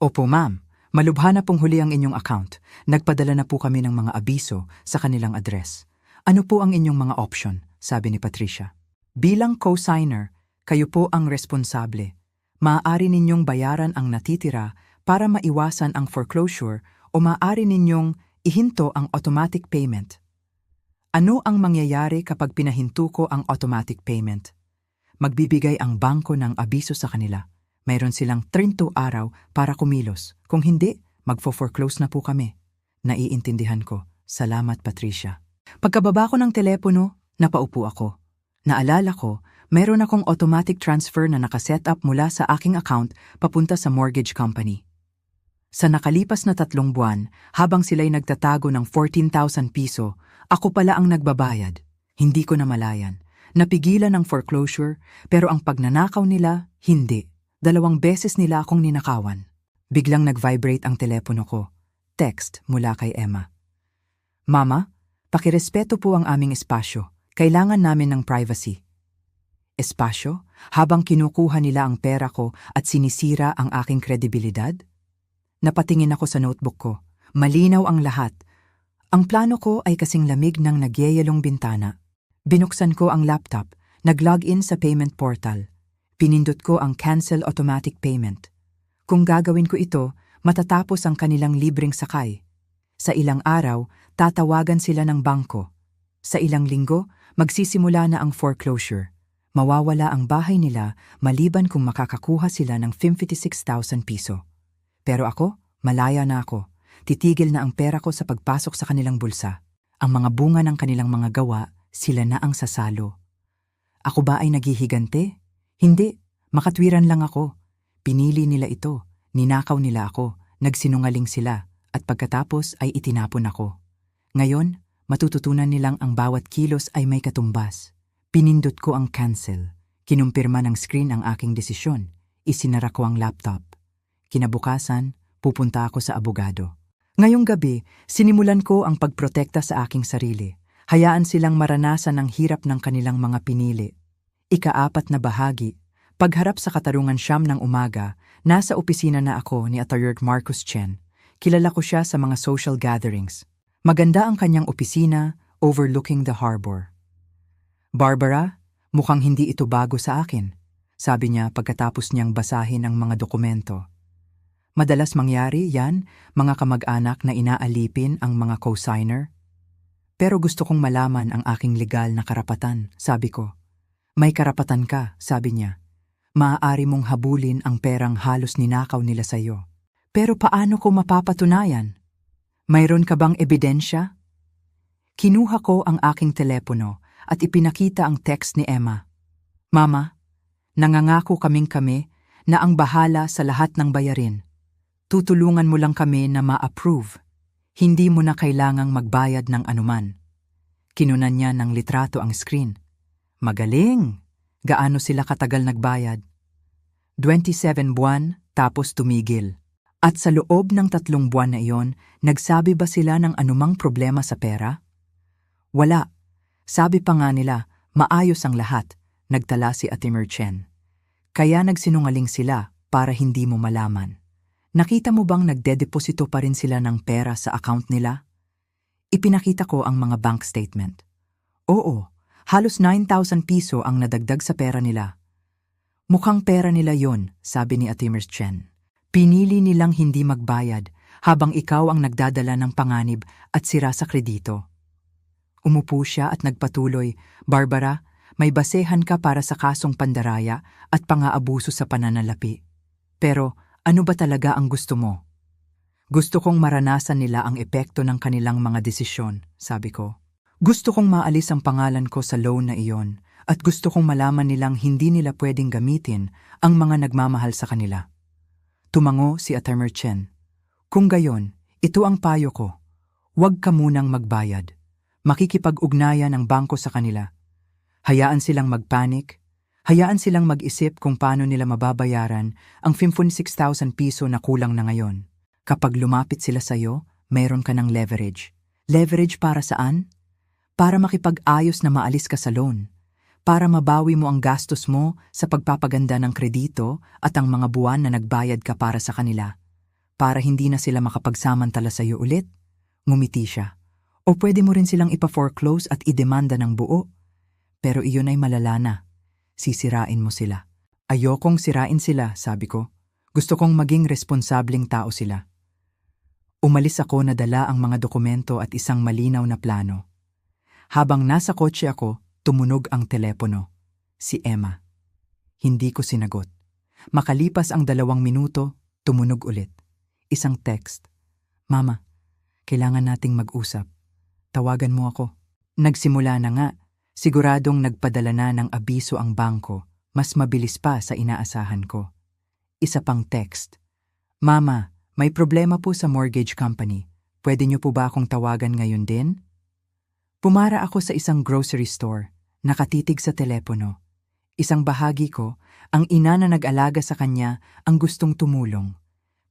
Opo ma'am, malubha na pong huli ang inyong account. Nagpadala na po kami ng mga abiso sa kanilang address. Ano po ang inyong mga option? Sabi ni Patricia. Bilang co-signer, kayo po ang responsable. Maaari ninyong bayaran ang natitira para maiwasan ang foreclosure o maaari ninyong ihinto ang automatic payment. Ano ang mangyayari kapag pinahinto ko ang automatic payment? Magbibigay ang bangko ng abiso sa kanila. Mayroon silang 30 araw para kumilos. Kung hindi, magfo-foreclose na po kami. Naiintindihan ko. Salamat, Patricia. Pagkababa ko ng telepono, napaupo ako. Naalala ko, mayroon akong automatic transfer na nakaset up mula sa aking account papunta sa mortgage company. Sa nakalipas na 3 buwan, habang sila'y nagtatago ng 14,000 piso, ako pala ang nagbabayad. Hindi ko namalayan. Napigilan ang foreclosure, pero ang pagnanakaw nila, hindi. 2 beses nila akong ninakawan. Biglang nag-vibrate ang telepono ko. Text mula kay Emma. Mama, pakirespeto po ang aming espasyo. Kailangan namin ng privacy. Espasyo? Habang kinukuha nila ang pera ko at sinisira ang aking kredibilidad? Napatingin ako sa notebook ko. Malinaw ang lahat. Ang plano ko ay kasing lamig ng nagyayalong bintana. Binuksan ko ang laptop, nag-login sa payment portal. Pinindot ko ang cancel automatic payment. Kung gagawin ko ito, matatapos ang kanilang libreng sakay. Sa ilang araw, tatawagan sila ng bangko. Sa ilang linggo, magsisimula na ang foreclosure. Mawawala ang bahay nila maliban kung makakakuha sila ng 56,000 piso. Pero ako, malaya na ako. Titigil na ang pera ko sa pagpasok sa kanilang bulsa. Ang mga bunga ng kanilang mga gawa, sila na ang sasalo. Ako ba ay naghihigante? Hindi, makatwiran lang ako. Pinili nila ito, ninakaw nila ako, nagsinungaling sila, at pagkatapos ay itinapon ako. Ngayon, matututunan nilang ang bawat kilos ay may katumbas. Pinindot ko ang cancel. Kinumpirma ng screen ang aking desisyon. Isinara ko ang laptop. Kinabukasan, pupunta ako sa abogado. Ngayong gabi, sinimulan ko ang pagprotekta sa aking sarili. Hayaan silang maranasan ang hirap ng kanilang mga pinili. Ika-4 na bahagi. Pagharap sa katarungan 9 ng umaga, nasa opisina na ako ni Attorney Marcus Chen. Kilala ko siya sa mga social gatherings. Maganda ang kanyang opisina, overlooking the harbor. Barbara, mukhang hindi ito bago sa akin, sabi niya pagkatapos niyang basahin ang mga dokumento. Madalas mangyari yan, mga kamag-anak na inaalipin ang mga co-signer. Pero gusto kong malaman ang aking legal na karapatan, sabi ko. May karapatan ka, sabi niya. Maaari mong habulin ang perang halos ninakaw nila sa iyo. Pero paano ko mapapatunayan? Mayroon ka bang ebidensya? Kinuha ko ang aking telepono at ipinakita ang text ni Emma. Mama, nangangako kami na ang bahala sa lahat ng bayarin. Tutulungan mo lang kami na ma-approve. Hindi mo na kailangang magbayad ng anuman. Kinunan niya ng litrato ang screen. Magaling! Gaano sila katagal nagbayad? 27 buwan, tapos tumigil. At sa loob ng 3 buwan na iyon, nagsabi ba sila ng anumang problema sa pera? Wala. Sabi pa nga nila, maayos ang lahat, nagtala si Attorney Chen. Kaya nagsinungaling sila para hindi mo malaman. Nakita mo bang nagdedeposito pa rin sila ng pera sa account nila? Ipinakita ko ang mga bank statement. Oo, halos 9,000 piso ang nadagdag sa pera nila. Mukhang pera nila yon, sabi ni Attorney Chen. Pinili nilang hindi magbayad habang ikaw ang nagdadala ng panganib at sira sa kredito. Umupo siya at nagpatuloy, Barbara, may basehan ka para sa kasong pandaraya at pang-aabuso sa pananalapi. Pero ano ba talaga ang gusto mo? Gusto kong maranasan nila ang epekto ng kanilang mga desisyon, sabi ko. Gusto kong maalis ang pangalan ko sa loan na iyon at gusto kong malaman nilang hindi nila pwedeng gamitin ang mga nagmamahal sa kanila. Tumango si Attorney Chen. Kung gayon, ito ang payo ko. Huwag ka munang magbayad. Makikipag-ugnayan ang bangko sa kanila. Hayaan silang magpanik. Hayaan silang mag-isip kung paano nila mababayaran ang 56,000 piso na kulang na ngayon. Kapag lumapit sila sa iyo, mayroon ka ng leverage. Leverage para saan? Para makipag-ayos na maalis ka sa loan. Para mabawi mo ang gastos mo sa pagpapaganda ng kredito at ang mga buwan na nagbayad ka para sa kanila. Para hindi na sila makapagsamantala sa iyo ulit. Ngumiti siya. O pwede mo rin silang ipa-foreclose at idemanda ng buo. Pero iyon ay malala na. Sisirain mo sila. Ayokong sirain sila, sabi ko. Gusto kong maging responsableng tao sila. Umalis ako na dala ang mga dokumento at isang malinaw na plano. Habang nasa kotse ako, tumunog ang telepono. Si Emma. Hindi ko sinagot. Makalipas ang 2 minuto, tumunog ulit. Isang text. Mama, kailangan nating mag-usap. Tawagan mo ako. Nagsimula na nga. Siguradong nagpadala na ng abiso ang bangko. Mas mabilis pa sa inaasahan ko. Isa pang text. Mama, May problema po sa mortgage company. Pwede niyo po ba akong tawagan ngayon din? Pumara ako sa isang grocery store, nakatitig sa telepono. Isang bahagi ko, ang ina na nag-alaga sa kanya, ang gustong tumulong.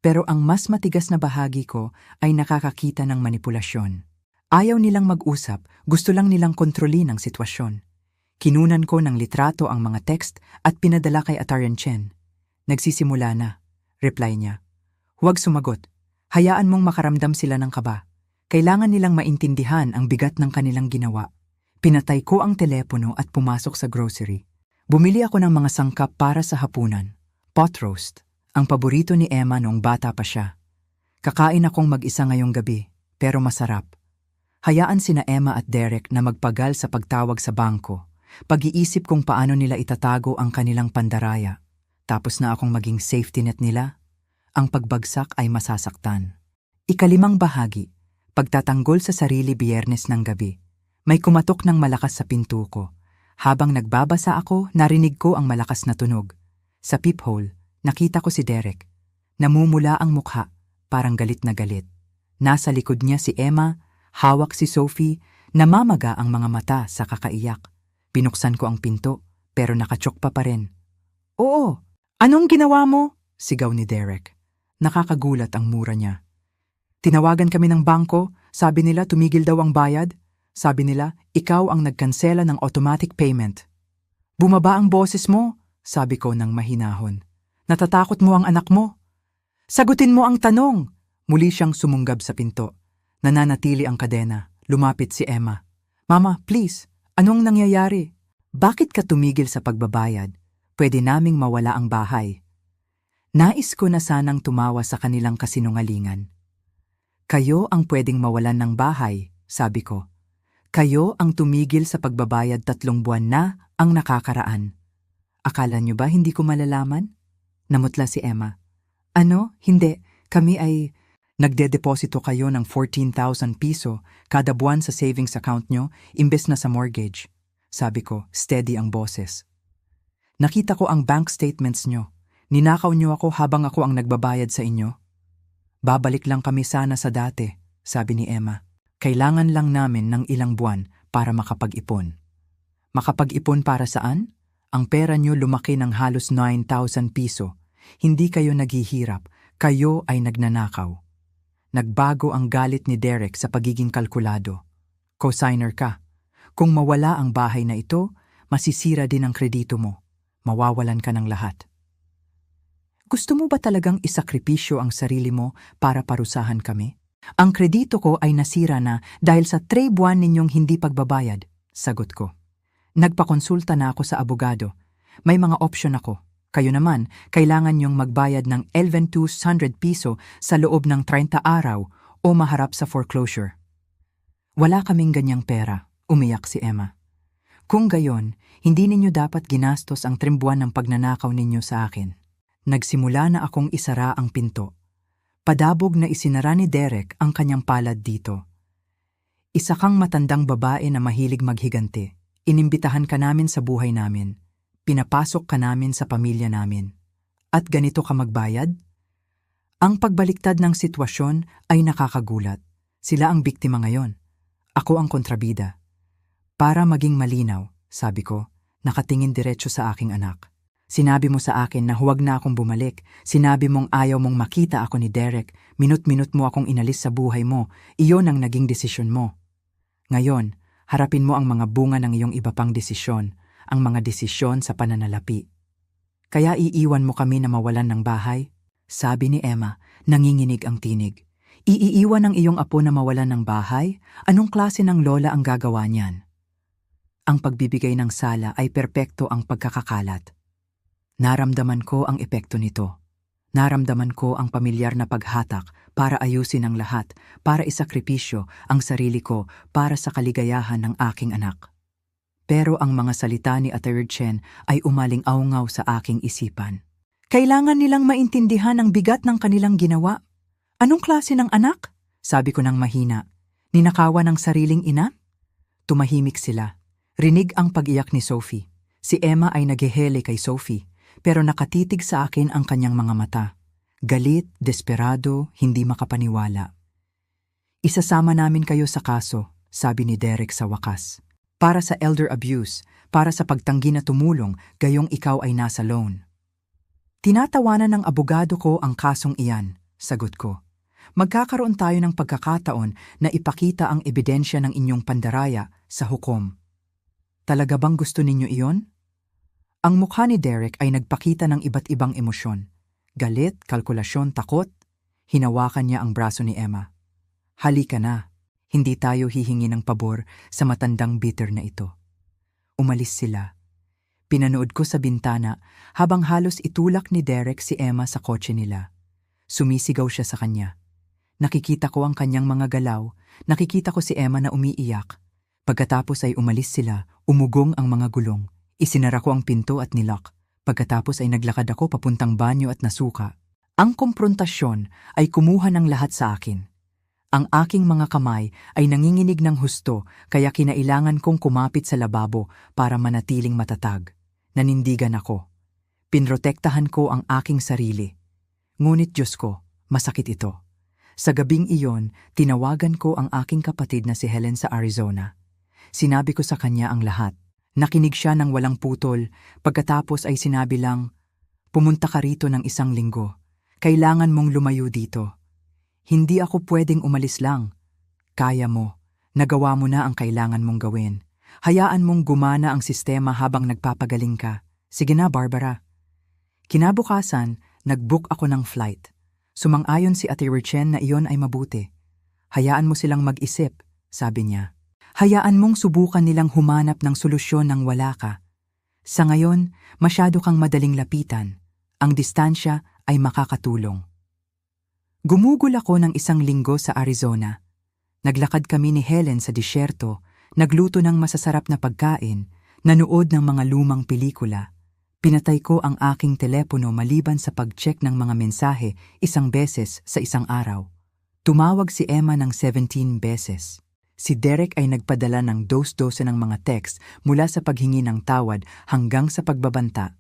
Pero ang mas matigas na bahagi ko ay nakakakita ng manipulasyon. Ayaw nilang mag-usap, gusto lang nilang kontrolin ang sitwasyon. Kinunan ko ng litrato ang mga text at pinadala kay Atarian Chen. Nagsisimula na, reply niya. Huwag sumagot. Hayaan mong makaramdam sila ng kaba. Kailangan nilang maintindihan ang bigat ng kanilang ginawa. Pinatay ko ang telepono at pumasok sa grocery. Bumili ako ng mga sangkap para sa hapunan. Pot roast, ang paborito ni Emma noong bata pa siya. Kakain akong mag-isa ngayong gabi, pero masarap. Hayaan sina Emma at Derek na magpagal sa pagtawag sa bangko. Pag-iisip kung paano nila itatago ang kanilang pandaraya. Tapos na akong maging safety net nila. Ang pagbagsak ay masasaktan. Ikalimang bahagi, pagtatanggol sa sarili Biyernes ng gabi. May kumatok ng malakas sa pinto ko. Habang nagbabasa ako, narinig ko ang malakas na tunog. Sa peephole, nakita ko si Derek. Namumula ang mukha, parang galit na galit. Nasa likod niya si Emma, hawak si Sophie, namamaga ang mga mata sa kakaiyak. Pinuksan ko ang pinto, pero nakatsok pa rin. Oo, anong ginawa mo? Sigaw ni Derek. Nakakagulat ang mura niya. Tinawagan kami ng bangko, sabi nila tumigil daw ang bayad. Sabi nila, ikaw ang nagkansela ng automatic payment. Bumaba ang boses mo, sabi ko ng mahinahon. Natatakot mo ang anak mo. Sagutin mo ang tanong. Muli siyang sumunggab sa pinto. Nananatili ang kadena. Lumapit si Emma. Mama, please, anong nangyayari? Bakit ka tumigil sa pagbabayad? Pwede naming mawala ang bahay. Nais ko na sanang tumawa sa kanilang kasinungalingan. Kayo ang pwedeng mawalan ng bahay, sabi ko. Kayo ang tumigil sa pagbabayad 3 buwan na ang nakakaraan. Akala niyo ba hindi ko malalaman? Namutla si Emma. Ano? Hindi. Kami ay nagdedeposito kayo ng 14,000 piso kada buwan sa savings account nyo imbes na sa mortgage. Sabi ko, steady ang boses. Nakita ko ang bank statements nyo. Ninakaw niyo ako habang ako ang nagbabayad sa inyo. Babalik lang kami sana sa dati, sabi ni Emma. Kailangan lang namin ng ilang buwan para makapag-ipon. Makapag-ipon para saan? Ang pera niyo lumaki ng halos 9,000 piso. Hindi kayo naghihirap, kayo ay nagnanakaw. Nagbago ang galit ni Derek sa pagiging kalkulado. Co-signer ka. Kung mawala ang bahay na ito, masisira din ang kredito mo. Mawawalan ka ng lahat. Gusto mo ba talagang isakripisyo ang sarili mo para parusahan kami? Ang kredito ko ay nasira na dahil sa 3 buwan ninyong hindi pagbabayad, sagot ko. Nagpakonsulta na ako sa abogado. May mga opsyon ako. Kayo naman, kailangan niyong magbayad ng 1,200 piso sa loob ng 30 araw o maharap sa foreclosure. Wala kaming ganyang pera, umiyak si Emma. Kung gayon, hindi ninyo dapat ginastos ang 3 buwan ng pagnanakaw ninyo sa akin. Nagsimula na akong isara ang pinto. Padabog na isinara ni Derek ang kanyang palad dito. Isa kang matandang babae na mahilig maghiganti. Inimbitahan ka namin sa buhay namin. Pinapasok ka namin sa pamilya namin. At ganito ka magbayad? Ang pagbaliktad ng sitwasyon ay nakakagulat. Sila ang biktima ngayon. Ako ang kontrabida. Para maging malinaw, sabi ko, nakatingin diretso sa aking anak. Sinabi mo sa akin na huwag na akong bumalik. Sinabi mong ayaw mong makita ako ni Derek. Minut-minut mo akong inalis sa buhay mo. Iyon ang naging desisyon mo. Ngayon, harapin mo ang mga bunga ng iyong iba pang desisyon, ang mga desisyon sa pananalapi. Kaya iiwan mo kami na mawalan ng bahay? Sabi ni Emma, nanginginig ang tinig. Iiiwan ang iyong apo na mawalan ng bahay? Anong klase ng lola ang gagawa niyan? Ang pagbibigay ng sala ay perpekto ang pagkakakalat. Naramdaman ko ang epekto nito. Naramdaman ko ang pamilyar na paghatak para ayusin ang lahat, para isakripisyo ang sarili ko para sa kaligayahan ng aking anak. Pero ang mga salita ni Attorney Chen ay umaling-aungaw sa aking isipan. Kailangan nilang maintindihan ang bigat ng kanilang ginawa. Anong klase ng anak? Sabi ko ng mahina. Ninakawan ng sariling ina? Tumahimik sila. Rinig ang pag-iyak ni Sophie. Si Emma ay naghihele kay Sophie. Pero nakatitig sa akin ang kanyang mga mata. Galit, desperado, hindi makapaniwala. Isasama namin kayo sa kaso, sabi ni Derek sa wakas. Para sa elder abuse, para sa pagtanggi na tumulong, gayong ikaw ay nasa loan. Tinatawanan ng abogado ko ang kasong iyan, sagot ko. Magkakaroon tayo ng pagkakataon na ipakita ang ebidensya ng inyong pandaraya sa hukom. Talaga bang gusto ninyo iyon? Ang mukha ni Derek ay nagpakita ng iba't ibang emosyon. Galit, kalkulasyon, takot. Hinawakan niya ang braso ni Emma. Halika na, hindi tayo hihingi ng pabor sa matandang bitter na ito. Umalis sila. Pinanood ko sa bintana habang halos itulak ni Derek si Emma sa kotse nila. Sumisigaw siya sa kanya. Nakikita ko ang kanyang mga galaw, nakikita ko si Emma na umiiyak. Pagkatapos ay umalis sila, umugong ang mga gulong. Isinara ko ang pinto at nilock. Pagkatapos ay naglakad ako papuntang banyo at nasuka. Ang komprontasyon ay kumuha ng lahat sa akin. Ang aking mga kamay ay nanginginig ng husto kaya kinailangan kong kumapit sa lababo para manatiling matatag. Nanindigan ako. Pinrotektahan ko ang aking sarili. Ngunit Diyos ko, masakit ito. Sa gabing iyon, tinawagan ko ang aking kapatid na si Helen sa Arizona. Sinabi ko sa kanya ang lahat. Nakinig siya ng walang putol, pagkatapos ay sinabi lang, pumunta ka rito ng 1 linggo. Kailangan mong lumayo dito. Hindi ako pwedeng umalis lang. Kaya mo. Nagawa mo na ang kailangan mong gawin. Hayaan mong gumana ang sistema habang nagpapagaling ka. Sige na, Barbara. Kinabukasan, nag-book ako ng flight. Sumang-ayon si Ate Richen na iyon ay mabuti. Hayaan mo silang mag-isip, sabi niya. Hayaan mong subukan nilang humanap ng solusyon nang wala ka. Sa ngayon, masyado kang madaling lapitan. Ang distansya ay makakatulong. Gumugol ako ng 1 linggo sa Arizona. Naglakad kami ni Helen sa disyerto, nagluto ng masasarap na pagkain, nanood ng mga lumang pelikula. Pinatay ko ang aking telepono maliban sa pag-check ng mga mensahe 1 beses sa 1 araw. Tumawag si Emma ng 17 beses. Si Derek ay nagpadala ng dos-dosa ng mga text mula sa paghingi ng tawad hanggang sa pagbabanta.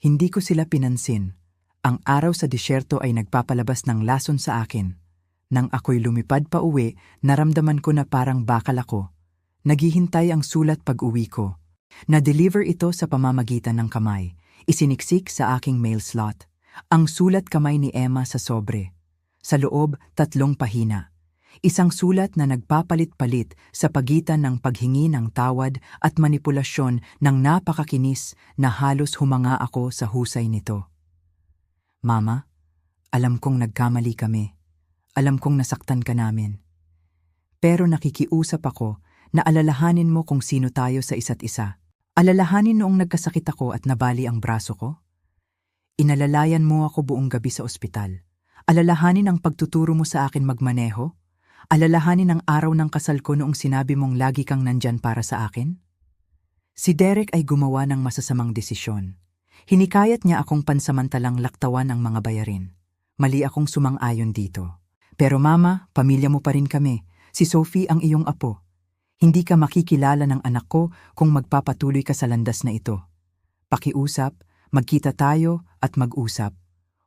Hindi ko sila pinansin. Ang araw sa disyerto ay nagpapalabas ng lason sa akin. Nang ako'y lumipad pa uwi, naramdaman ko na parang bakal ako. Naghihintay ang sulat pag-uwi ko. Na-deliver ito sa pamamagitan ng kamay. Isiniksik sa aking mail slot. Ang sulat kamay ni Emma sa sobre. Sa loob, 3 pahina. Isang sulat na nagpapalit-palit sa pagitan ng paghingi ng tawad at manipulasyon ng napakakinis na halos humanga ako sa husay nito. Mama, alam kong nagkamali kami. Alam kong nasaktan ka namin. Pero nakikiusap ako na alalahanin mo kung sino tayo sa isa't isa. Alalahanin noong nagkasakit ako at nabali ang braso ko. Inalalayan mo ako buong gabi sa ospital. Alalahanin ang pagtuturo mo sa akin magmaneho. Alalahanin ang araw ng kasal ko noong sinabi mong lagi kang nandyan para sa akin? Si Derek ay gumawa ng masasamang desisyon. Hinikayat niya akong pansamantalang laktawan ang mga bayarin. Mali akong sumang-ayon dito. Pero mama, pamilya mo pa rin kami. Si Sophie ang iyong apo. Hindi ka makikilala ng anak ko kung magpapatuloy ka sa landas na ito. Pakiusap, magkita tayo at mag-usap.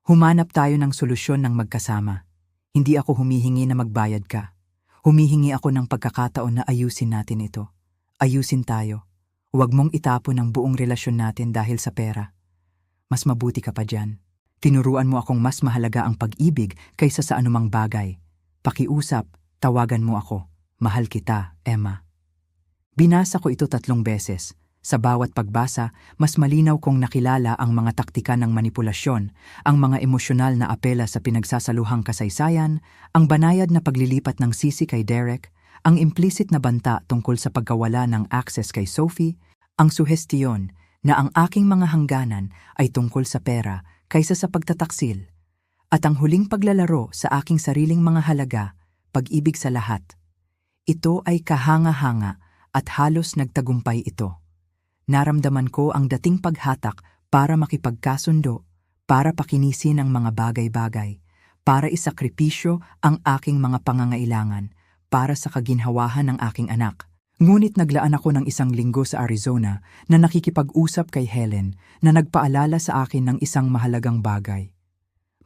Humanap tayo ng solusyon ng magkasama. Hindi ako humihingi na magbayad ka. Humihingi ako ng pagkakataon na ayusin natin ito. Ayusin tayo. Huwag mong itapon ang buong relasyon natin dahil sa pera. Mas mabuti ka pa dyan. Tinuruan mo akong mas mahalaga ang pag-ibig kaysa sa anumang bagay. Pakiusap, tawagan mo ako. Mahal kita, Emma. Binasa ko ito 3 beses. Sa bawat pagbasa, mas malinaw kong nakilala ang mga taktika ng manipulasyon, ang mga emosyonal na apela sa pinagsasaluhang kasaysayan, ang banayad na paglilipat ng sisi kay Derek, ang implicit na banta tungkol sa pagkawala ng access kay Sophie, ang suhestiyon na ang aking mga hangganan ay tungkol sa pera kaysa sa pagtataksil, at ang huling paglalaro sa aking sariling mga halaga, pag-ibig sa lahat. Ito ay kahanga-hanga at halos nagtagumpay ito. Naramdaman ko ang dating paghatak para makipagkasundo, para pakinisin ang mga bagay-bagay, para isakripisyo ang aking mga pangangailangan, para sa kaginhawahan ng aking anak. Ngunit naglaan ako ng 1 linggo sa Arizona na nakikipag-usap kay Helen na nagpaalala sa akin ng isang mahalagang bagay.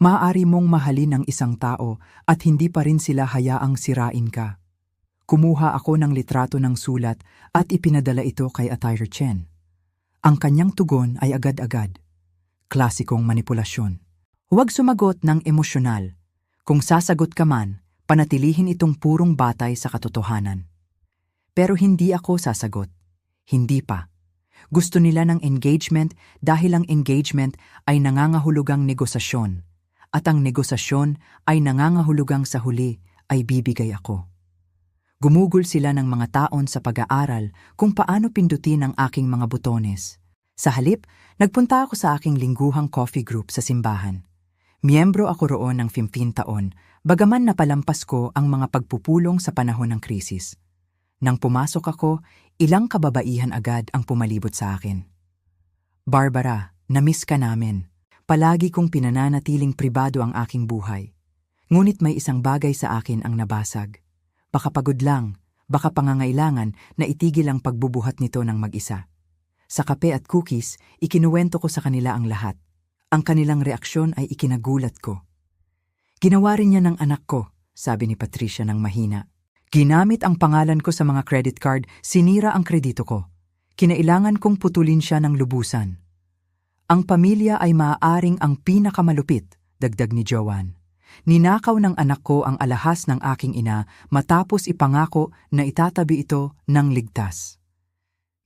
Maaari mong mahalin ang isang tao at hindi pa rin sila hayaang sirain ka. Kumuha ako ng litrato ng sulat at ipinadala ito kay Attyre Chen. Ang kanyang tugon ay agad-agad. Klasikong manipulasyon. Huwag sumagot ng emosyonal. Kung sasagot ka man, panatilihin itong purong batay sa katotohanan. Pero hindi ako sasagot. Hindi pa. Gusto nila ng engagement dahil ang engagement ay nangangahulugang negosasyon. At ang negosasyon ay nangangahulugang sa huli ay bibigay ako. Gumugol sila ng mga taon sa pag-aaral kung paano pindutin ang aking mga butones. Sa halip, nagpunta ako sa aking lingguhang coffee group sa simbahan. Miyembro ako roon ng 15 taon, bagaman napalampas ko ang mga pagpupulong sa panahon ng krisis. Nang pumasok ako, ilang kababaihan agad ang pumalibot sa akin. Barbara, na-miss ka namin. Palagi kong pinananatiling pribado ang aking buhay. Ngunit may isang bagay sa akin ang nabasag. Baka pagod lang, baka pangangailangan na itigil ang pagbubuhat nito ng mag-isa. Sa kape at cookies, ikinuwento ko sa kanila ang lahat. Ang kanilang reaksyon ay ikinagulat ko. Ginawa rin niya ng anak ko, sabi ni Patricia ng mahina. Ginamit ang pangalan ko sa mga credit card, sinira ang kredito ko. Kinailangan kong putulin siya ng lubusan. Ang pamilya ay maaaring ang pinakamalupit, dagdag ni Joanne. Ninakaw ng anak ko ang alahas ng aking ina matapos ipangako na itatabi ito ng ligtas.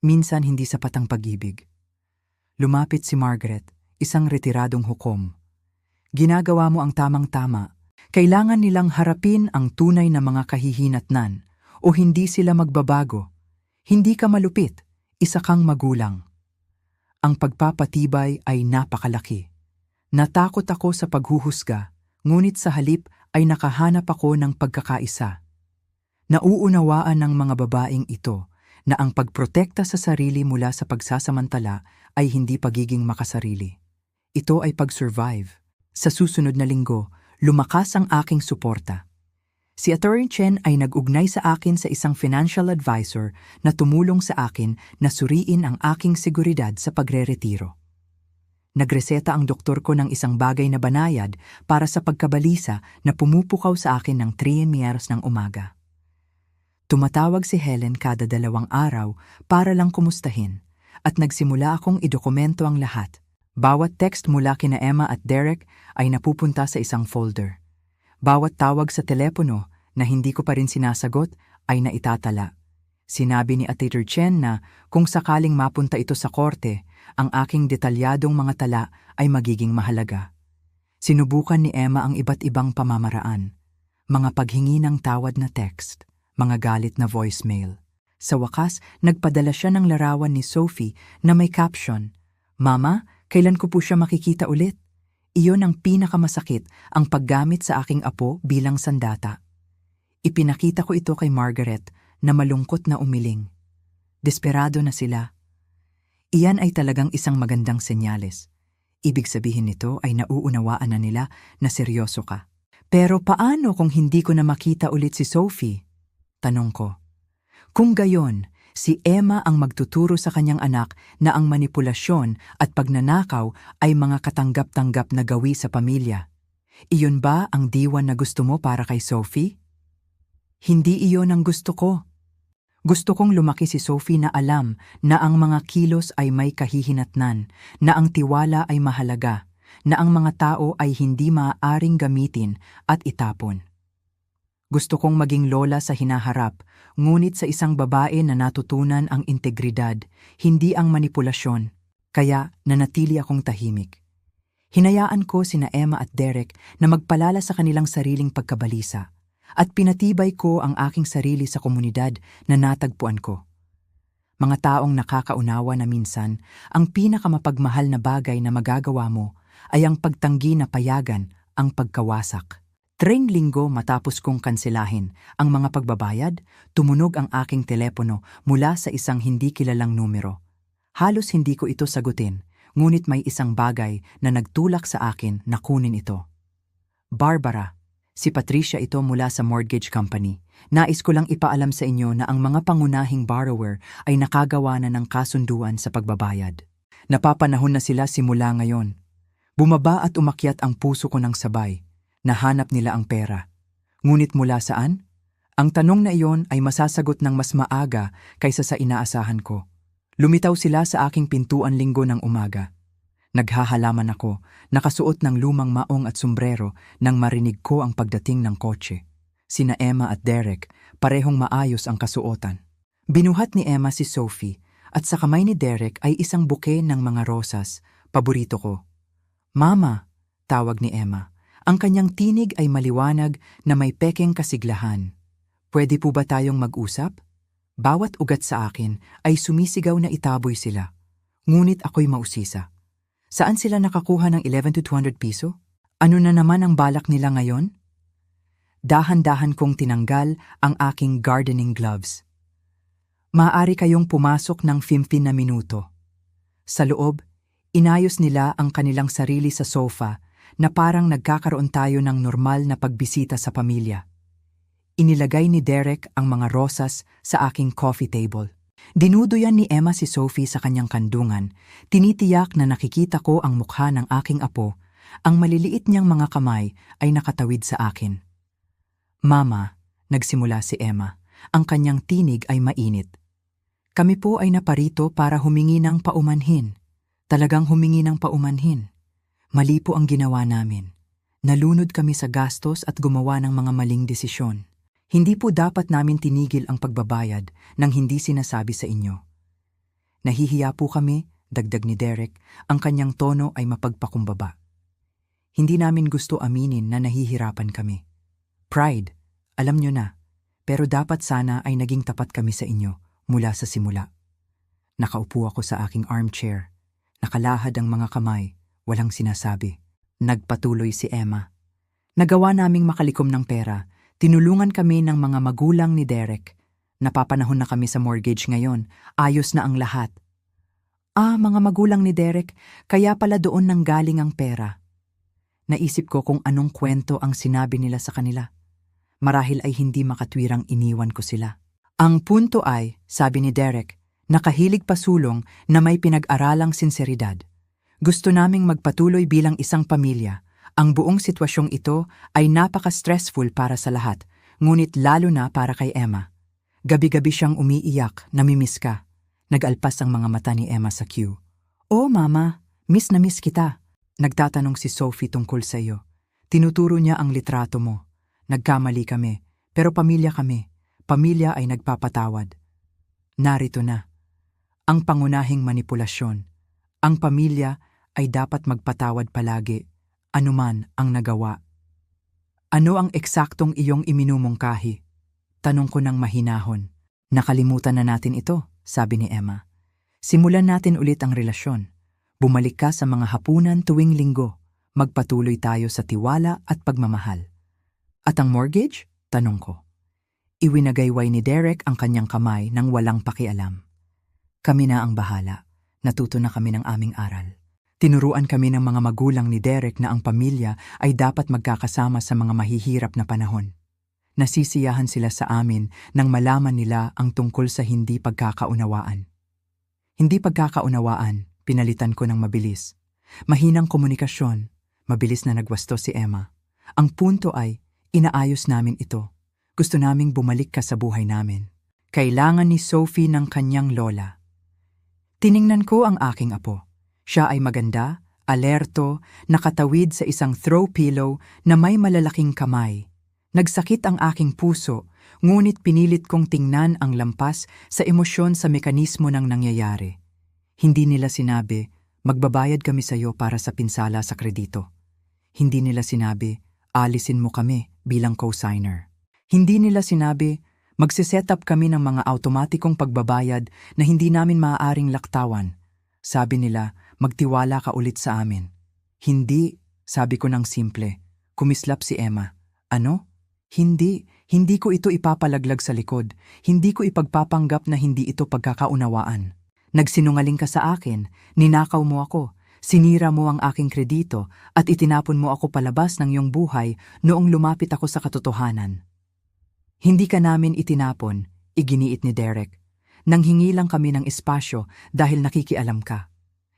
Minsan hindi sapat ang pag-ibig. Lumapit si Margaret, isang retiradong hukom. Ginagawa mo ang tamang-tama. Kailangan nilang harapin ang tunay na mga kahihinatnan o hindi sila magbabago. Hindi ka malupit, isa kang magulang. Ang pagpapatibay ay napakalaki. Natakot ako sa paghuhusga, ngunit sa halip ay nakahanap ako ng pagkakaisa. Nauunawaan ng mga babaeng ito na ang pagprotekta sa sarili mula sa pagsasamantala ay hindi pagiging makasarili. Ito ay pag-survive. Sa susunod na linggo, lumakas ang aking suporta. Si Atty. Chen ay nag-ugnay sa akin sa isang financial advisor na tumulong sa akin na suriin ang aking seguridad sa pagre-retiro. Nagreseta ang doktor ko ng isang bagay na banayad para sa pagkabalisa na pumupukaw sa akin ng 3 ng umaga. Tumatawag si Helen kada 2 araw para lang kumustahin at nagsimula akong idokumento ang lahat. Bawat text mula kina Emma at Derek ay napupunta sa isang folder. Bawat tawag sa telepono na hindi ko pa rin sinasagot ay naitatala. Sinabi ni Atty. Chen na kung sakaling mapunta ito sa korte, ang aking detalyadong mga tala ay magiging mahalaga. Sinubukan ni Emma ang iba't ibang pamamaraan. Mga paghingi ng tawad na text, mga galit na voicemail. Sa wakas, nagpadala siya ng larawan ni Sophie na may caption, "Mama, kailan ko po siya makikita ulit?" Iyon ang pinakamasakit, ang paggamit sa aking apo bilang sandata. Ipinakita ko ito kay Margaret na malungkot na umiling. Desperado na sila. Iyan ay talagang isang magandang senyales. Ibig sabihin nito ay nauunawaan na nila na seryoso ka. Pero paano kung hindi ko na makita ulit si Sophie? Tanong ko. Kung gayon, si Emma ang magtuturo sa kanyang anak na ang manipulasyon at pagnanakaw ay mga katanggap-tanggap na gawi sa pamilya. Iyon ba ang diwan na gusto mo para kay Sophie? Hindi iyon ang gusto ko. Gusto kong lumaki si Sophie na alam na ang mga kilos ay may kahihinatnan, na ang tiwala ay mahalaga, na ang mga tao ay hindi maaaring gamitin at itapon. Gusto kong maging lola sa hinaharap, ngunit sa isang babae na natutunan ang integridad, hindi ang manipulasyon, kaya nanatili akong tahimik. Hinayaan ko sina Emma at Derek na magpalala sa kanilang sariling pagkabalisa, at pinatibay ko ang aking sarili sa komunidad na natagpuan ko. Mga taong nakakaunawa na minsan, ang pinakamapagmahal na bagay na magagawa mo ay ang pagtanggi na payagan ang pagkawasak. 3 linggo matapos kong kanselahin ang mga pagbabayad, tumunog ang aking telepono mula sa isang hindi kilalang numero. Halos hindi ko ito sagutin, ngunit may isang bagay na nagtulak sa akin na kunin ito. Barbara, si Patricia ito mula sa mortgage company. Nais ko lang ipaalam sa inyo na ang mga pangunahing borrower ay nakagawa na ng kasunduan sa pagbabayad. Napapanahon na sila simula ngayon. Bumaba at umakyat ang puso ko ng sabay. Nahanap nila ang pera. Ngunit mula saan? Ang tanong na iyon ay masasagot ng mas maaga kaysa sa inaasahan ko. Lumitaw sila sa aking pintuan linggo ng umaga. Naghahalaman ako, nakasuot ng lumang maong at sombrero nang marinig ko ang pagdating ng kotse. Sina Emma at Derek, parehong maayos ang kasuotan. Binuhat ni Emma si Sophie at sa kamay ni Derek ay isang buke ng mga rosas, paborito ko. "Mama," tawag ni Emma. Ang kanyang tinig ay maliwanag na may pekeng kasiglahan. "Pwede po ba tayong mag-usap?" Bawat ugat sa akin ay sumisigaw na itaboy sila. Ngunit ako'y mausisa. Saan sila nakakuha ng 11 to 200 piso? Ano na naman ang balak nila ngayon? Dahan-dahan kong tinanggal ang aking gardening gloves. "Maaari kayong pumasok ng 15 na minuto." Sa loob, inayos nila ang kanilang sarili sa sofa na parang nagkakaroon tayo ng normal na pagbisita sa pamilya. Inilagay ni Derek ang mga rosas sa aking coffee table. Dinuduyan ni Emma si Sophie sa kanyang kandungan. Tinitiyak na nakikita ko ang mukha ng aking apo. Ang maliliit niyang mga kamay ay nakatawid sa akin. "Mama," nagsimula si Emma. Ang kanyang tinig ay mainit. "Kami po ay naparito para humingi ng paumanhin. Talagang humingi ng paumanhin. Mali po ang ginawa namin. Nalunod kami sa gastos at gumawa ng mga maling desisyon. Hindi po dapat namin tinigil ang pagbabayad nang hindi sinasabi sa inyo. Nahihiya po kami," dagdag ni Derek, ang kanyang tono ay mapagpakumbaba. "Hindi namin gusto aminin na nahihirapan kami. Pride, alam nyo na, pero dapat sana ay naging tapat kami sa inyo mula sa simula." Nakaupo ako sa aking armchair. Nakalahad ang mga kamay, walang sinasabi. Nagpatuloy si Emma. "Nagawa naming makalikom ng pera. Tinulungan kami ng mga magulang ni Derek. Napapanahon na kami sa mortgage ngayon. Ayos na ang lahat." "Ah, mga magulang ni Derek, kaya pala doon nanggaling ang pera." Naisip ko kung anong kwento ang sinabi nila sa kanila. Marahil ay hindi makatwirang iniwan ko sila. "Ang punto ay," sabi ni Derek, "nakahilig pasulong na may pinag-aralang sinseridad. Gusto naming magpatuloy bilang isang pamilya. Ang buong sitwasyong ito ay napaka-stressful para sa lahat, ngunit lalo na para kay Emma. Gabi-gabi siyang umiiyak, namimiss ka." Nag-alpas ang mga mata ni Emma sa cue. "Oh, Mama, miss na miss kita." Nagtatanong si Sophie tungkol sa iyo. Tinuturo niya ang litrato mo. "Nagkamali kami, pero pamilya kami. Pamilya ay nagpapatawad." Narito na. Ang pangunahing manipulasyon. Ang pamilya ay dapat magpatawad palagi, anuman ang nagawa. "Ano ang eksaktong iyong iminumungkahi?" Tanong ko ng mahinahon. "Nakalimutan na natin ito," sabi ni Emma. "Simulan natin ulit ang relasyon. Bumalik ka sa mga hapunan tuwing linggo. Magpatuloy tayo sa tiwala at pagmamahal." "At ang mortgage?" tanong ko. Iwinagayway ni Derek ang kanyang kamay nang walang pakialam. "Kami na ang bahala. Natuto na kami ng aming aral." Tinuruan kami ng mga magulang ni Derek na ang pamilya ay dapat magkakasama sa mga mahihirap na panahon. Nasisiyahan sila sa amin nang malaman nila ang tungkol sa hindi pagkakaunawaan. Hindi pagkakaunawaan, pinalitan ko ng mabilis. Mahinang komunikasyon, mabilis na nagwasto si Emma. Ang punto ay, inaayos namin ito. Gusto naming bumalik ka sa buhay namin. Kailangan ni Sophie ng kanyang lola. Tiningnan ko ang aking apo. Siya ay maganda, alerto, nakatawid sa isang throw pillow na may malalaking kamay. Nagsakit ang aking puso, ngunit pinilit kong tingnan ang lampas sa emosyon sa mekanismo ng nangyayari. Hindi nila sinabi, "Magbabayad kami sa iyo para sa pinsala sa kredito." Hindi nila sinabi, "Alisin mo kami bilang co-signer." Hindi nila sinabi, "Magsiset up kami ng mga automatikong pagbabayad na hindi namin maaaring laktawan." Sabi nila, "Magtiwala ka ulit sa amin." "Hindi," sabi ko ng simple. Kumislap si Emma. "Ano? Hindi ko ito ipapalaglag sa likod. Hindi ko ipagpapanggap na hindi ito pagkakaunawaan. Nagsinungaling ka sa akin, ninakaw mo ako, sinira mo ang aking kredito at itinapon mo ako palabas ng iyong buhay noong lumapit ako sa katotohanan." "Hindi ka namin itinapon," iginiit ni Derek. "Nanghingi lang kami ng espasyo dahil nakikialam ka."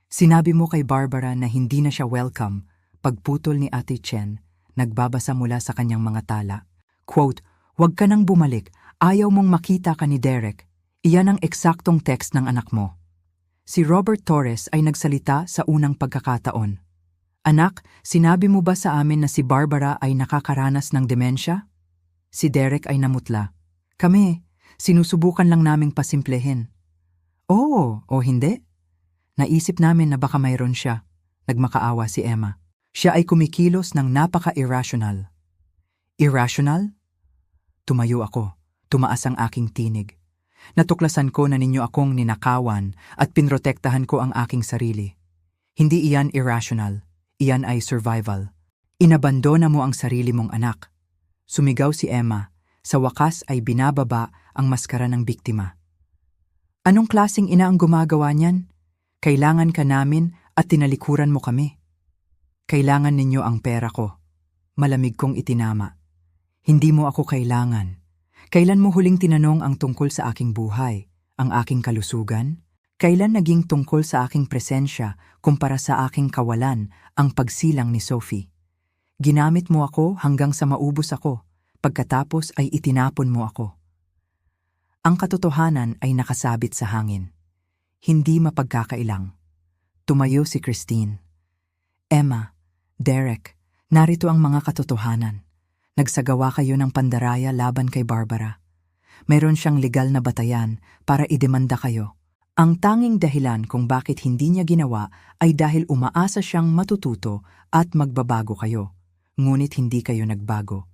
Sinabi mo kay Barbara na hindi na siya welcome. Pagputol ni Ate Chen, nagbabasa mula sa kanyang mga tala. Quote, "Huwag ka nang bumalik. Ayaw mong makita ka ni Derek." Iyan ang eksaktong text ng anak mo. Si Robert Torres ay nagsalita sa unang pagkakataon. "Anak, sinabi mo ba sa amin na si Barbara ay nakakaranas ng demensya?" Si Derek ay namutla. "Kami, sinusubukan lang naming pasimplehin." "Oo, o hindi? Naisip namin na baka mayroon siya." Nagmakaawa si Emma. Siya ay kumikilos ng napaka-irrational. Irrational? Tumayo ako. Tumaas ang aking tinig. Natuklasan ko na ninyo akong ninakawan at pinrotektahan ko ang aking sarili. Hindi iyan irrational. Iyan ay survival. Inabandona mo ang sarili mong anak. Sumigaw si Emma. Sa wakas ay binababa ang maskara ng biktima. "Anong klaseng ina ang gumagawa niyan? Kailangan ka namin at tinalikuran mo kami." "Kailangan ninyo ang pera ko." Malamig kong itinama. "Hindi mo ako kailangan. Kailan mo huling tinanong ang tungkol sa aking buhay, ang aking kalusugan? Kailan naging tungkol sa aking presensya kumpara sa aking kawalan ang pagsilang ni Sophie? Ginamit mo ako hanggang sa maubos ako, pagkatapos ay itinapon mo ako." Ang katotohanan ay nakasabit sa hangin. Hindi mapagkakailang. Tumayo si Christine. "Emma, Derek, narito ang mga katotohanan. Nagsagawa kayo ng pandaraya laban kay Barbara. Mayroon siyang legal na batayan para idemanda kayo. Ang tanging dahilan kung bakit hindi niya ginawa ay dahil umaasa siyang matututo at magbabago kayo. Ngunit hindi kayo nagbago.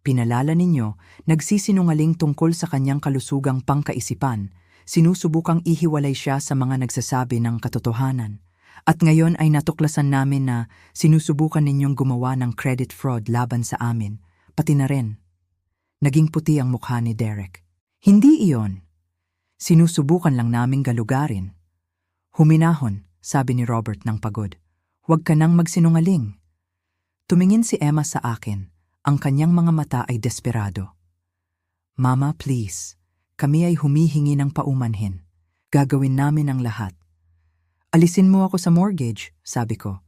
Pinalala ninyo, nagsisinungaling tungkol sa kanyang kalusugang pangkaisipan, sinusubukang ihiwalay siya sa mga nagsasabi ng katotohanan. At ngayon ay natuklasan namin na sinusubukan ninyong gumawa ng credit fraud laban sa amin, pati na rin. Naging puti ang mukha ni Derek. "Hindi iyon. Sinusubukan lang naming galugarin." "Huminahon," sabi ni Robert ng pagod. "Huwag ka nang magsinungaling." Tumingin si Emma sa akin. Ang kanyang mga mata ay desperado. "Mama, please. Kami ay humihingi ng paumanhin. Gagawin namin ang lahat." "Alisin mo ako sa mortgage," sabi ko.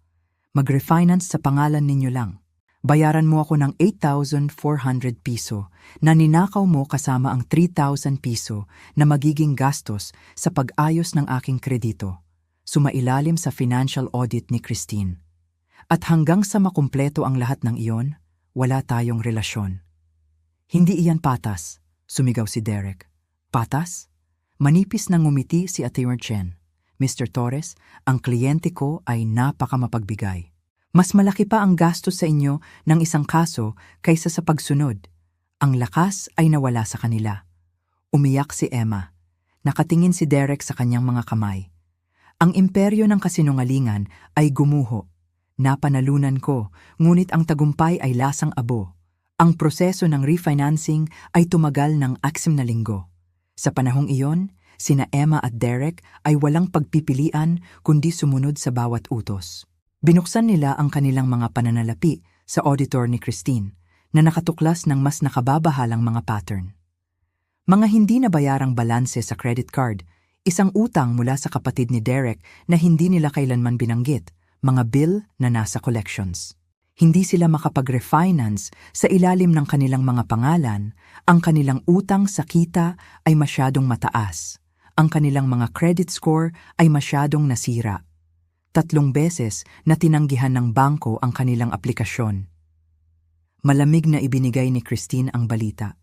"Mag-refinance sa pangalan ninyo lang. Bayaran mo ako ng 8,400 piso na ninakaw mo kasama ang 3,000 piso na magiging gastos sa pag-ayos ng aking kredito." Sumailalim sa financial audit ni Christine. "At hanggang sa makumpleto ang lahat ng iyon, wala tayong relasyon." "Hindi iyan patas," sumigaw si Derek. "Patas?" Manipis na ngumiti si Ate Chen. "Mr. Torres, ang kliyente ko ay napakamapagbigay. Mas malaki pa ang gastos sa inyo ng isang kaso kaysa sa pagsunod." Ang lakas ay nawala sa kanila. Umiyak si Emma. Nakatingin si Derek sa kanyang mga kamay. Ang imperyo ng kasinungalingan ay gumuho. Napanalunan ko, ngunit ang tagumpay ay lasang abo. Ang proseso ng refinancing ay tumagal ng 6 na linggo. Sa panahong iyon, sina Emma at Derek ay walang pagpipilian kundi sumunod sa bawat utos. Binuksan nila ang kanilang mga pananalapi sa auditor ni Christine na nakatuklas ng mas nakababahalang mga pattern. Mga hindi nabayarang balanse sa credit card, isang utang mula sa kapatid ni Derek na hindi nila kailanman binanggit, mga bill na nasa collections. Hindi sila makapag-refinance sa ilalim ng kanilang mga pangalan, ang kanilang utang sa kita ay masyadong mataas. Ang kanilang mga credit score ay masyadong nasira. 3 beses na tinanggihan ng bangko ang kanilang aplikasyon. Malamig na ibinigay ni Christine ang balita.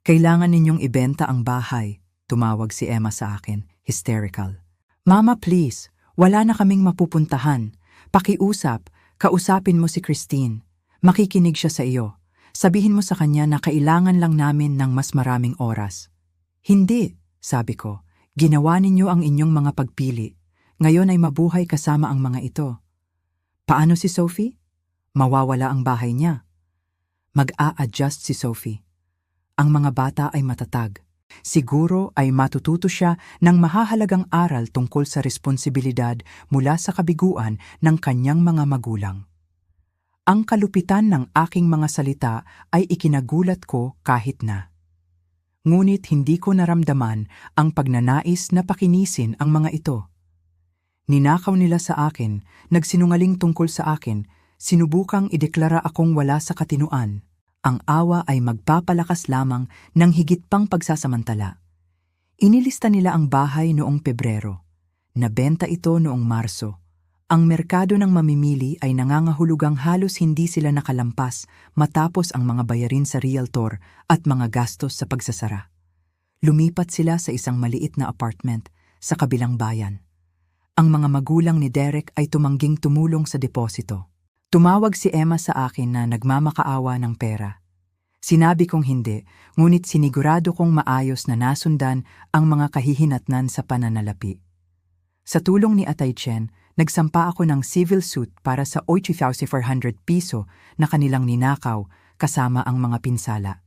"Kailangan ninyong ibenta ang bahay," tumawag si Emma sa akin, hysterical. "Mama, please, wala na kaming mapupuntahan. Pakiusap, kausapin mo si Christine. Makikinig siya sa iyo. Sabihin mo sa kanya na kailangan lang namin ng mas maraming oras." "Hindi," sabi ko. "Ginawa ninyo ang inyong mga pagpili. Ngayon ay mabuhay kasama ang mga ito." "Paano si Sophie?" "Mawawala ang bahay niya." "Mag-a-adjust si Sophie. Ang mga bata ay matatag. Siguro ay matututo siya ng mahahalagang aral tungkol sa responsibilidad mula sa kabiguan ng kanyang mga magulang." Ang kalupitan ng aking mga salita ay ikinagulat ko kahit na. Ngunit hindi ko naramdaman ang pagnanais na pakinisin ang mga ito. Ninakaw nila sa akin, nagsinungaling tungkol sa akin, sinubukang ideklara akong wala sa katinuan. Ang awa ay magpapalakas lamang ng higit pang pagsasamantala. Inilista nila ang bahay noong Pebrero. Nabenta ito noong Marso. Ang merkado ng mamimili ay nangangahulugang halos hindi sila nakalampas matapos ang mga bayarin sa realtor at mga gastos sa pagsasara. Lumipat sila sa isang maliit na apartment sa kabilang bayan. Ang mga magulang ni Derek ay tumangging tumulong sa deposito. Tumawag si Emma sa akin na nagmamakaawa ng pera. Sinabi kong hindi, ngunit sinigurado kong maayos na nasundan ang mga kahihinatnan sa pananalapi. Sa tulong ni Atay Chen, nagsampa ako ng civil suit para sa 8,400 piso na kanilang ninakaw kasama ang mga pinsala.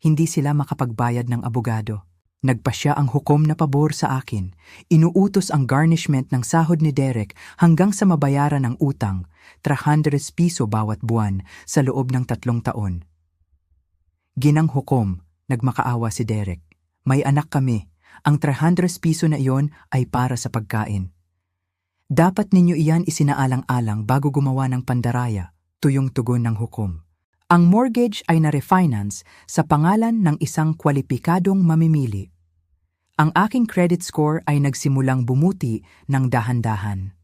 Hindi sila makapagbayad ng abogado. Nagpasya ang hukom na pabor sa akin. Inuutos ang garnishment ng sahod ni Derek hanggang sa mabayaran ang utang, 300 piso bawat buwan sa loob ng 3 taon. Ginang hukom, nagmakaawa si Derek. May anak kami. Ang 300 piso na iyon ay para sa pagkain. Dapat ninyo iyan isinaalang-alang bago gumawa ng pandaraya, tuyong tugon ng hukom. Ang mortgage ay na-refinance sa pangalan ng isang kwalipikadong mamimili. Ang aking credit score ay nagsimulang bumuti ng dahan-dahan.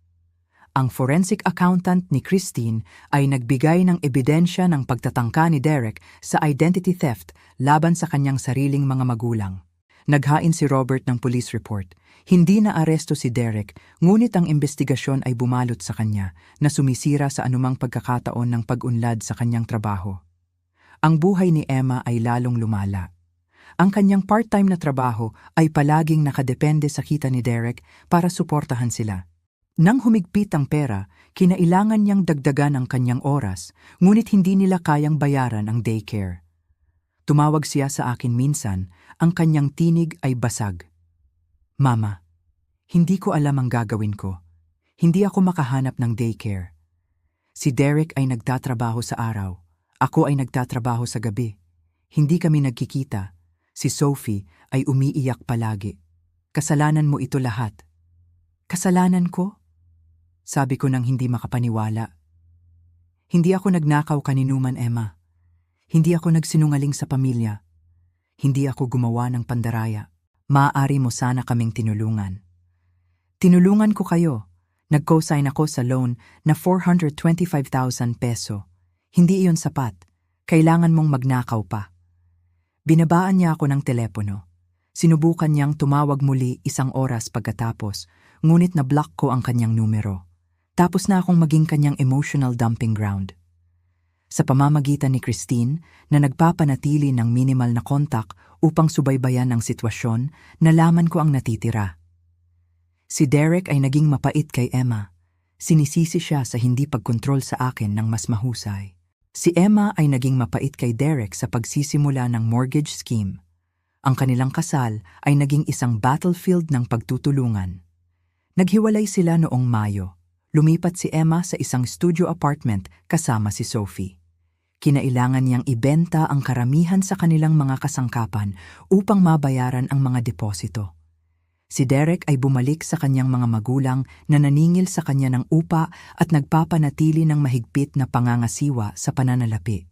Ang forensic accountant ni Christine ay nagbigay ng ebidensya ng pagtatangka ni Derek sa identity theft laban sa kanyang sariling mga magulang. Naghain si Robert ng police report. Hindi na aresto si Derek, ngunit ang investigasyon ay bumalot sa kanya na sumisira sa anumang pagkakataon ng pag-unlad sa kanyang trabaho. Ang buhay ni Emma ay lalong lumala. Ang kanyang part-time na trabaho ay palaging nakadepende sa kita ni Derek para suportahan sila. Nang humigpit ang pera, kinailangan niyang dagdagan ang kanyang oras, ngunit hindi nila kayang bayaran ang daycare. Tumawag siya sa akin minsan, ang kanyang tinig ay basag. Mama, hindi ko alam ang gagawin ko. Hindi ako makahanap ng daycare. Si Derek ay nagtatrabaho sa araw. Ako ay nagtatrabaho sa gabi. Hindi kami nagkikita. Si Sophie ay umiiyak palagi. Kasalanan mo ito lahat. Kasalanan ko? Sabi ko nang hindi makapaniwala. Hindi ako nagnakaw kaninuman, Emma. Hindi ako nagsinungaling sa pamilya. Hindi ako gumawa ng pandaraya. Maaari mo sana kaming tinulungan. Tinulungan ko kayo. Nag-co-sign ako sa loan na 425,000 peso. Hindi iyon sapat. Kailangan mong magnakaw pa. Binabaan niya ako ng telepono. Sinubukan niyang tumawag muli 1 oras pagkatapos, ngunit na-block ko ang kanyang numero. Tapos na akong maging kanyang emotional dumping ground. Sa pamamagitan ni Christine, na nagpapanatili ng minimal na kontak upang subaybayan ang sitwasyon, nalaman ko ang natitira. Si Derek ay naging mapait kay Emma. Sinisisi siya sa hindi pagkontrol sa akin ng mas mahusay. Si Emma ay naging mapait kay Derek sa pagsisimula ng mortgage scheme. Ang kanilang kasal ay naging isang battlefield ng pagtutulungan. Naghiwalay sila noong Mayo. Lumipat si Emma sa isang studio apartment kasama si Sophie. Kinailangan niyang ibenta ang karamihan sa kanilang mga kasangkapan upang mabayaran ang mga deposito. Si Derek ay bumalik sa kanyang mga magulang na naningil sa kanya ng upa at nagpapanatili ng mahigpit na pangangasiwa sa pananalapi.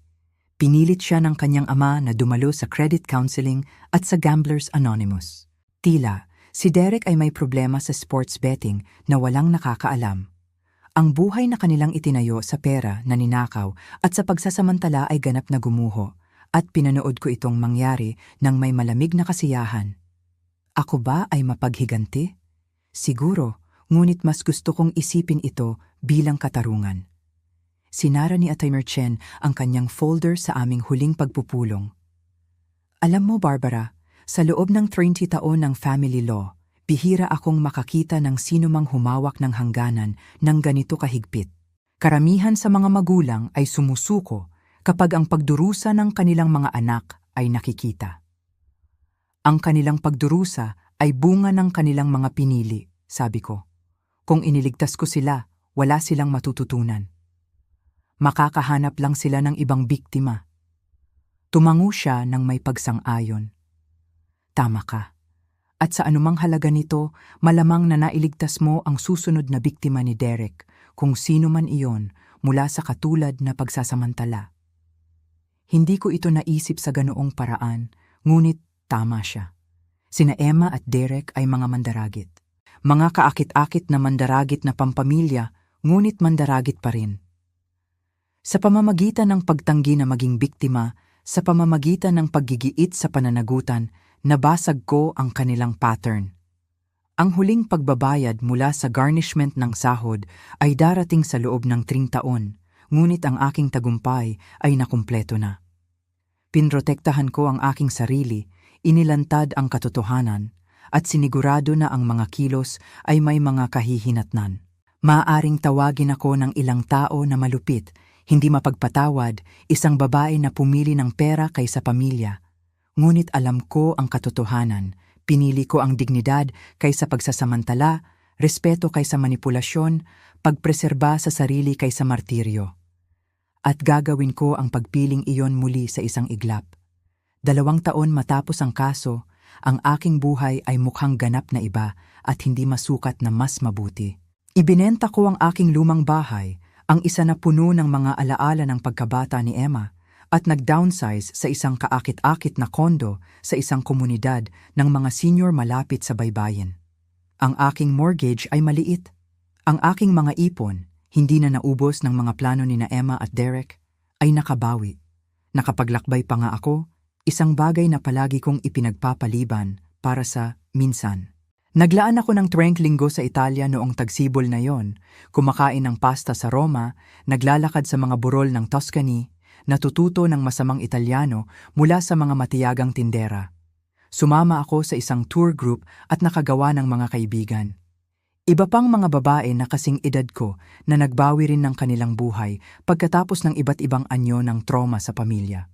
Pinilit siya ng kanyang ama na dumalo sa credit counseling at sa Gamblers Anonymous. Tila, si Derek ay may problema sa sports betting na walang nakakaalam. Ang buhay na kanilang itinayo sa pera na ninakaw at sa pagsasamantala ay ganap na gumuho, at pinanood ko itong mangyari ng may malamig na kasiyahan. Ako ba ay mapaghiganti? Siguro, ngunit mas gusto kong isipin ito bilang katarungan. Sinara ni Atay Chen ang kanyang folder sa aming huling pagpupulong. Alam mo, Barbara, sa loob ng 30 taon ng family law, bihira akong makakita ng sinumang humawak ng hangganan ng ganito kahigpit. Karamihan sa mga magulang ay sumusuko kapag ang pagdurusa ng kanilang mga anak ay nakikita. Ang kanilang pagdurusa ay bunga ng kanilang mga pinili, sabi ko. Kung iniligtas ko sila, wala silang matututunan. Makakahanap lang sila ng ibang biktima. Tumango siya ng may pagsang-ayon. Tama ka. At sa anumang halaga nito, malamang na nailigtas mo ang susunod na biktima ni Derek, kung sino man iyon, mula sa katulad na pagsasamantala. Hindi ko ito naisip sa ganoong paraan, ngunit tama siya. Sina Emma at Derek ay mga mandaragit. Mga kaakit-akit na mandaragit na pampamilya, ngunit mandaragit pa rin. Sa pamamagitan ng pagtanggi na maging biktima, sa pamamagitan ng paggigiit sa pananagutan, nabasag ko ang kanilang pattern. Ang huling pagbabayad mula sa garnishment ng sahod ay darating sa loob ng 3 taon, ngunit ang aking tagumpay ay nakumpleto na. Pinrotektahan ko ang aking sarili, inilantad ang katotohanan, at sinigurado na ang mga kilos ay may mga kahihinatnan. Maaaring tawagin ako ng ilang tao na malupit, hindi mapagpatawad, isang babae na pumili ng pera kaysa pamilya. Ngunit alam ko ang katotohanan, pinili ko ang dignidad kaysa pagsasamantala, respeto kaysa manipulasyon, pagpreserba sa sarili kaysa martiryo. At gagawin ko ang pagpiling iyon muli sa isang iglap. 2 taon matapos ang kaso, ang aking buhay ay mukhang ganap na iba at hindi masukat na mas mabuti. Ibinenta ko ang aking lumang bahay, ang isa na puno ng mga alaala ng pagkabata ni Emma, at nag-downsize sa isang kaakit-akit na kondo sa isang komunidad ng mga senior malapit sa baybayin. Ang aking mortgage ay maliit. Ang aking mga ipon, hindi na naubos ng mga plano ni na Emma at Derek, ay nakabawi. Nakapaglakbay pa nga ako, isang bagay na palagi kong ipinagpapaliban para sa minsan. Naglaan ako ng 3 linggo sa Italia noong tagsibol na yon, kumakain ng pasta sa Roma, naglalakad sa mga burol ng Tuscany, natututo ng masamang Italyano mula sa mga matiyagang tindera. Sumama ako sa isang tour group at nakagawa ng mga kaibigan. Iba pang mga babae na kasing edad ko na nagbawi rin ng kanilang buhay pagkatapos ng iba't ibang anyo ng trauma sa pamilya.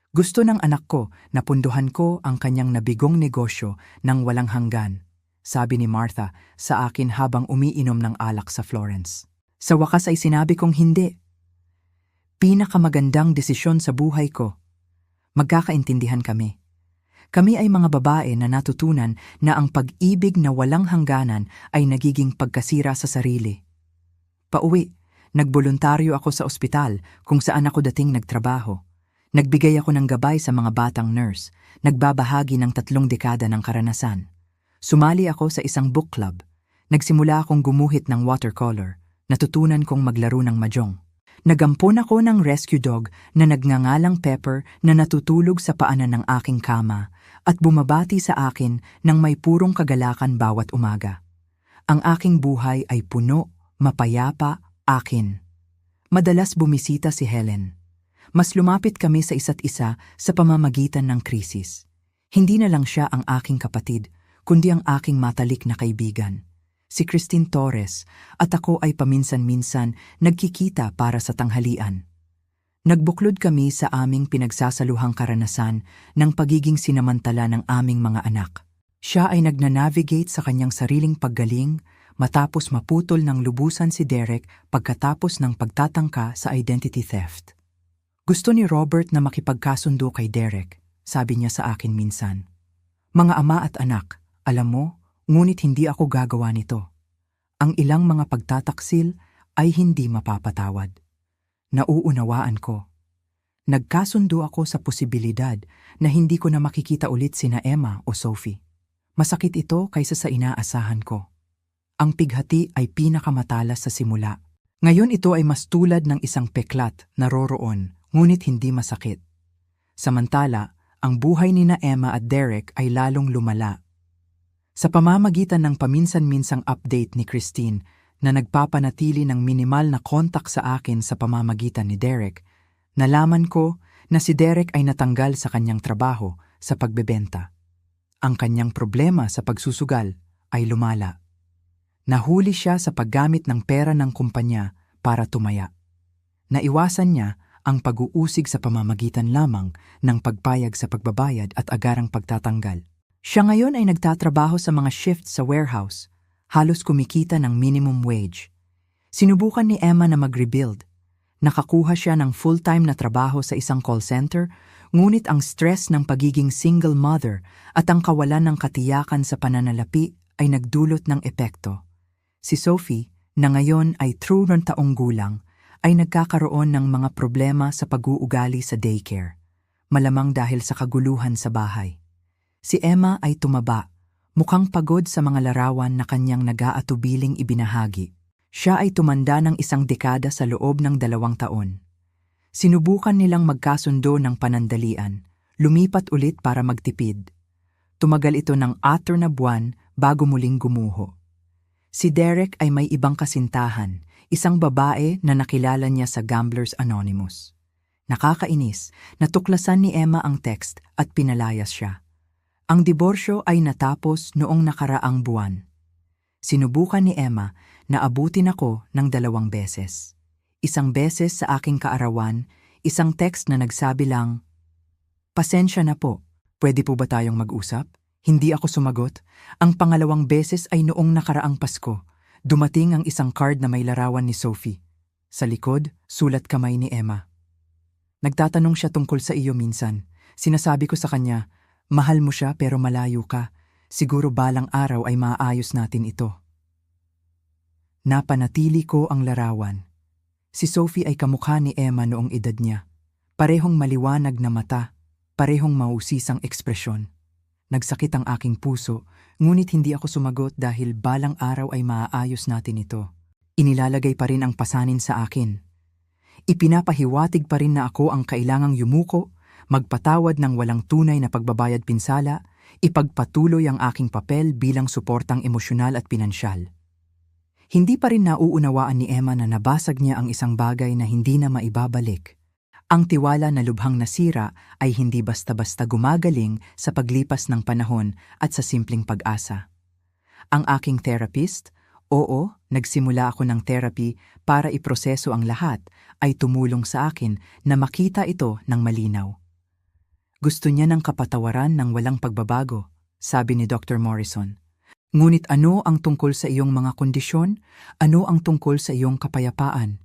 Gusto ng anak ko na punduhan ko ang kanyang nabigong negosyo ng walang hanggan, sabi ni Martha sa akin habang umiinom ng alak sa Florence. Sa wakas ay sinabi kong hindi. Pinakamagandang desisyon sa buhay ko. Magkakaintindihan kami. Kami ay mga babae na natutunan na ang pag-ibig na walang hangganan ay nagiging pagkasira sa sarili. Pauwi, nagboluntaryo ako sa ospital kung saan ako dating nagtrabaho. Nagbigay ako ng gabay sa mga batang nurse, nagbabahagi ng 3 dekada ng karanasan. Sumali ako sa isang book club. Nagsimula akong gumuhit ng watercolor, natutunan kong maglaro ng mahjong. Nagampon ako ng rescue dog na nagngangalang Pepper na natutulog sa paanan ng aking kama at bumabati sa akin ng may purong kagalakan bawat umaga. Ang aking buhay ay puno, mapayapa, akin. Madalas bumisita si Helen. Mas lumapit kami sa isa't isa sa pamamagitan ng krisis. Hindi na lang siya ang aking kapatid, kundi ang aking matalik na kaibigan, si Christine Torres, at ako ay paminsan-minsan nagkikita para sa tanghalian. Nagbuklod kami sa aming pinagsasaluhang karanasan ng pagiging sinamantala ng aming mga anak. Siya ay nagnanavigate sa kanyang sariling paggaling matapos maputol ng lubusan si Derek pagkatapos ng pagtatangka sa identity theft. Gusto ni Robert na makipagkasundo kay Derek, sabi niya sa akin minsan. Mga ama at anak, alam mo, ngunit hindi ako gagawa nito. Ang ilang mga pagtataksil ay hindi mapapatawad. Nauunawaan ko. Nagkasundo ako sa posibilidad na hindi ko na makikita ulit sina Emma o Sophie. Masakit ito kaysa sa inaasahan ko. Ang pighati ay pinakamatalas sa simula. Ngayon ito ay mas tulad ng isang peklat na roroon, ngunit hindi masakit. Samantala, ang buhay ni na Emma at Derek ay lalong lumala. Sa pamamagitan ng paminsan-minsang update ni Christine na nagpapanatili ng minimal na kontak sa akin sa pamamagitan ni Derek, nalaman ko na si Derek ay natanggal sa kanyang trabaho sa pagbebenta. Ang kanyang problema sa pagsusugal ay lumala. Nahuli siya sa paggamit ng pera ng kumpanya para tumaya. Naiwasan niya ang pag-uusig sa pamamagitan lamang ng pagpayag sa pagbabayad at agarang pagtatanggal. Siya ngayon ay nagtatrabaho sa mga shifts sa warehouse, halos kumikita ng minimum wage. Sinubukan ni Emma na mag-rebuild. Nakakuha siya ng full-time na trabaho sa isang call center, Ngunit ang stress ng pagiging single mother at ang kawalan ng katiyakan sa pananalapi ay nagdulot ng epekto. Si Sophie, na ngayon ay 3 taong gulang, ay nagkakaroon ng mga problema sa pag-uugali sa daycare, malamang dahil sa kaguluhan sa bahay. Si Emma ay tumaba, mukhang pagod sa mga larawan na kanyang nag-aatubiling ibinahagi. Siya ay tumanda ng 1 dekada sa loob ng 2 taon. Sinubukan nilang magkasundo ng panandalian, lumipat ulit para magtipid. Tumagal ito ng 4 na buwan bago muling gumuho. Si Derek ay may ibang kasintahan, isang babae na nakilala niya sa Gamblers Anonymous. Nakakainis, natuklasan ni Emma ang text at pinalayas siya. Ang diborsyo ay natapos noong nakaraang buwan. Sinubukan ni Emma na abutin ako ng 2 beses. 1 beses sa aking kaarawan, isang text na nagsabi lang, "Pasensya na po, pwede po ba tayong mag-usap?" Hindi ako sumagot. Ang pangalawang beses ay noong nakaraang Pasko. Dumating ang isang card na may larawan ni Sophie. Sa likod, sulat kamay ni Emma. Nagtatanong siya tungkol sa iyo minsan. Sinasabi ko sa kanya, "Mahal mo siya pero malayo ka. Siguro balang araw ay maayos natin ito." Napanatili ko ang larawan. Si Sophie ay kamukha ni Emma noong edad niya. Parehong maliwanag na mata, parehong mausisang ekspresyon. Nagsakit ang aking puso, ngunit hindi ako sumagot dahil balang araw ay maaayos natin ito. Inilalagay pa rin ang pasanin sa akin. Ipinapahiwatig pa rin na ako ang kailangang yumuko, magpatawad ng walang tunay na pagbabayad pinsala, ipagpatuloy ang aking papel bilang suportang emosyonal at pinansyal. Hindi pa rin nauunawaan ni Emma na nabasag niya ang isang bagay na hindi na maibabalik. Ang tiwala na lubhang nasira ay hindi basta-basta gumagaling sa paglipas ng panahon at sa simpleng pag-asa. Ang aking therapist, oo, nagsimula ako ng therapy para iproseso ang lahat, ay tumulong sa akin na makita ito ng malinaw. Gusto niya ng kapatawaran ng walang pagbabago, sabi ni Dr. Morrison. Ngunit ano ang tungkol sa iyong mga kondisyon? Ano ang tungkol sa iyong kapayapaan?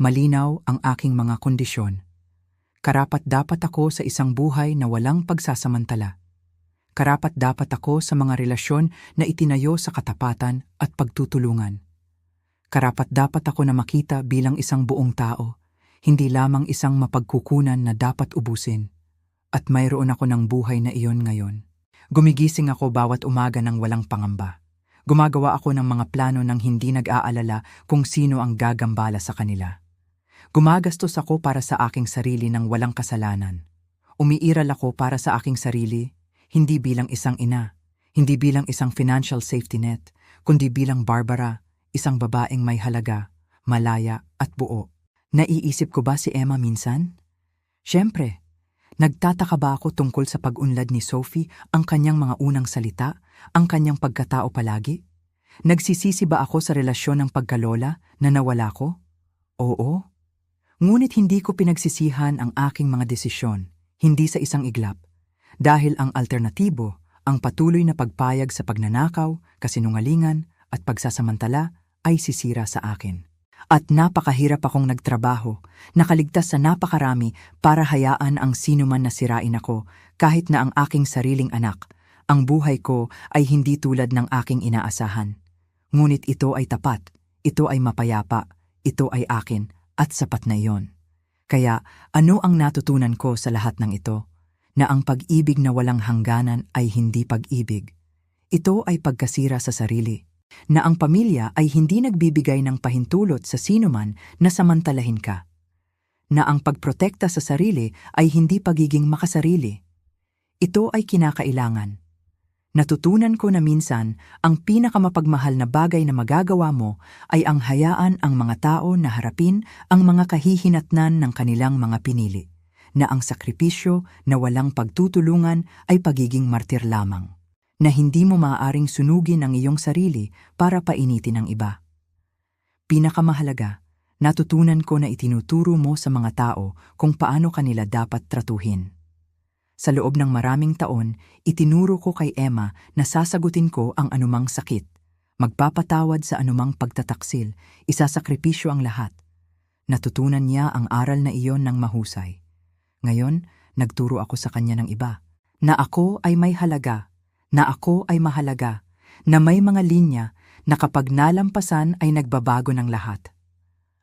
Malinaw ang aking mga kondisyon. Karapat-dapat ako sa isang buhay na walang pagsasamantala. Karapat-dapat ako sa mga relasyon na itinayo sa katapatan at pagtutulungan. Karapat-dapat ako na makita bilang isang buong tao, hindi lamang isang mapagkukunan na dapat ubusin. At mayroon ako ng buhay na iyon ngayon. Gumigising ako bawat umaga ng walang pangamba. Gumagawa ako ng mga plano ng hindi nag-aalala kung sino ang gagambala sa kanila. Gumagastos ako para sa aking sarili ng walang kasalanan. Umiiral ako para sa aking sarili, hindi bilang isang ina, hindi bilang isang financial safety net, kundi bilang Barbara, isang babaeng may halaga, malaya at buo. Naiisip ko ba si Emma minsan? Siyempre. Nagtataka ba ako tungkol sa pag-unlad ni Sophie, ang kanyang mga unang salita, ang kanyang pagkatao palagi? Nagsisisi ba ako sa relasyon ng pagkalola na nawala ko? Oo. Ngunit hindi ko pinagsisihan ang aking mga desisyon, hindi sa isang iglap. Dahil ang alternatibo, ang patuloy na pagpayag sa pagnanakaw, kasinungalingan at pagsasamantala ay sisira sa akin. At napakahirap akong nagtrabaho, nakaligtas sa napakarami para hayaan ang sino man na sirain ako, kahit na ang aking sariling anak. Ang buhay ko ay hindi tulad ng aking inaasahan. Ngunit ito ay tapat, ito ay mapayapa, ito ay akin, at sapat na iyon. Kaya ano ang natutunan ko sa lahat ng ito? Na ang pag-ibig na walang hangganan ay hindi pag-ibig. Ito ay pagkasira sa sarili. Na ang pamilya ay hindi nagbibigay ng pahintulot sa sinuman na samantalahin ka. Na ang pagprotekta sa sarili ay hindi pagiging makasarili. Ito ay kinakailangan. Natutunan ko na minsan ang pinakamapagmahal na bagay na magagawa mo ay ang hayaan ang mga tao na harapin ang mga kahihinatnan ng kanilang mga pinili. Na ang sakripisyo na walang pagtutulungan ay pagiging martir lamang. Na hindi mo maaaring sunugin ang iyong sarili para painitin ang iba. Pinakamahalaga, natutunan ko na itinuturo mo sa mga tao kung paano kanila dapat tratuhin. Sa loob ng maraming taon, itinuro ko kay Emma na sasagutin ko ang anumang sakit, magpapatawad sa anumang pagtataksil, isasakripisyo ang lahat. Natutunan niya ang aral na iyon ng mahusay. Ngayon, Nagturo ako sa kanya ng iba. Na ako ay may halaga, na ako ay mahalaga, na may mga linya na kapag nalampasan ay nagbabago ng lahat.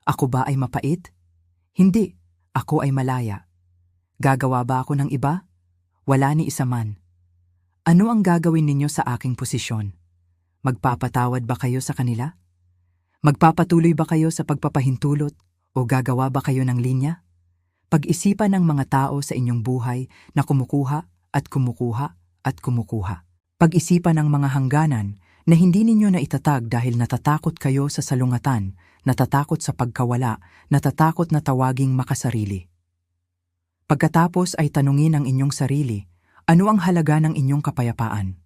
Ako ba ay mapait? Hindi, ako ay malaya. Gagawa ba ako ng iba? Wala ni isa man. Ano ang gagawin ninyo sa aking posisyon? Magpapatawad ba kayo sa kanila? Magpapatuloy ba kayo sa pagpapahintulot o gagawa ba kayo ng linya? Pag-isipan ng mga tao sa inyong buhay na kumukuha at kumukuha at kumukuha. Pag-isipan ng mga hangganan na hindi ninyo na itatag dahil natatakot kayo sa salungatan, natatakot sa pagkawala, natatakot na tawaging makasarili. Pagkatapos ay tanungin ang inyong sarili, ano ang halaga ng inyong kapayapaan?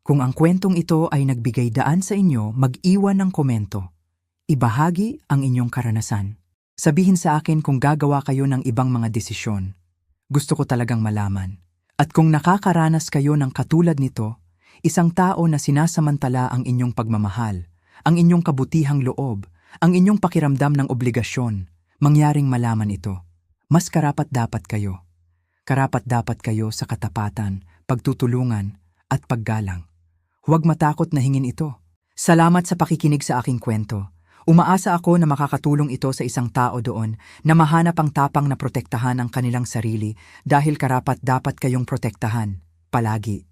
Kung ang kwentong ito ay nagbigay daan sa inyo, mag-iwan ng komento. Ibahagi ang inyong karanasan. Sabihin sa akin kung gagawa kayo ng ibang mga desisyon. Gusto ko talagang malaman. At kung nakakaranas kayo ng katulad nito, isang tao na sinasamantala ang inyong pagmamahal, ang inyong kabutihang loob, ang inyong pakiramdam ng obligasyon, mangyaring malaman ito. Mas karapat-dapat kayo. Karapat-dapat kayo sa katapatan, pagtutulungan, at paggalang. Huwag matakot na hingin ito. Salamat sa pakikinig sa aking kwento. Umaasa ako na makakatulong ito sa isang tao doon na mahanap ang tapang na protektahan ang kanilang sarili dahil karapat-dapat kayong protektahan. Palagi.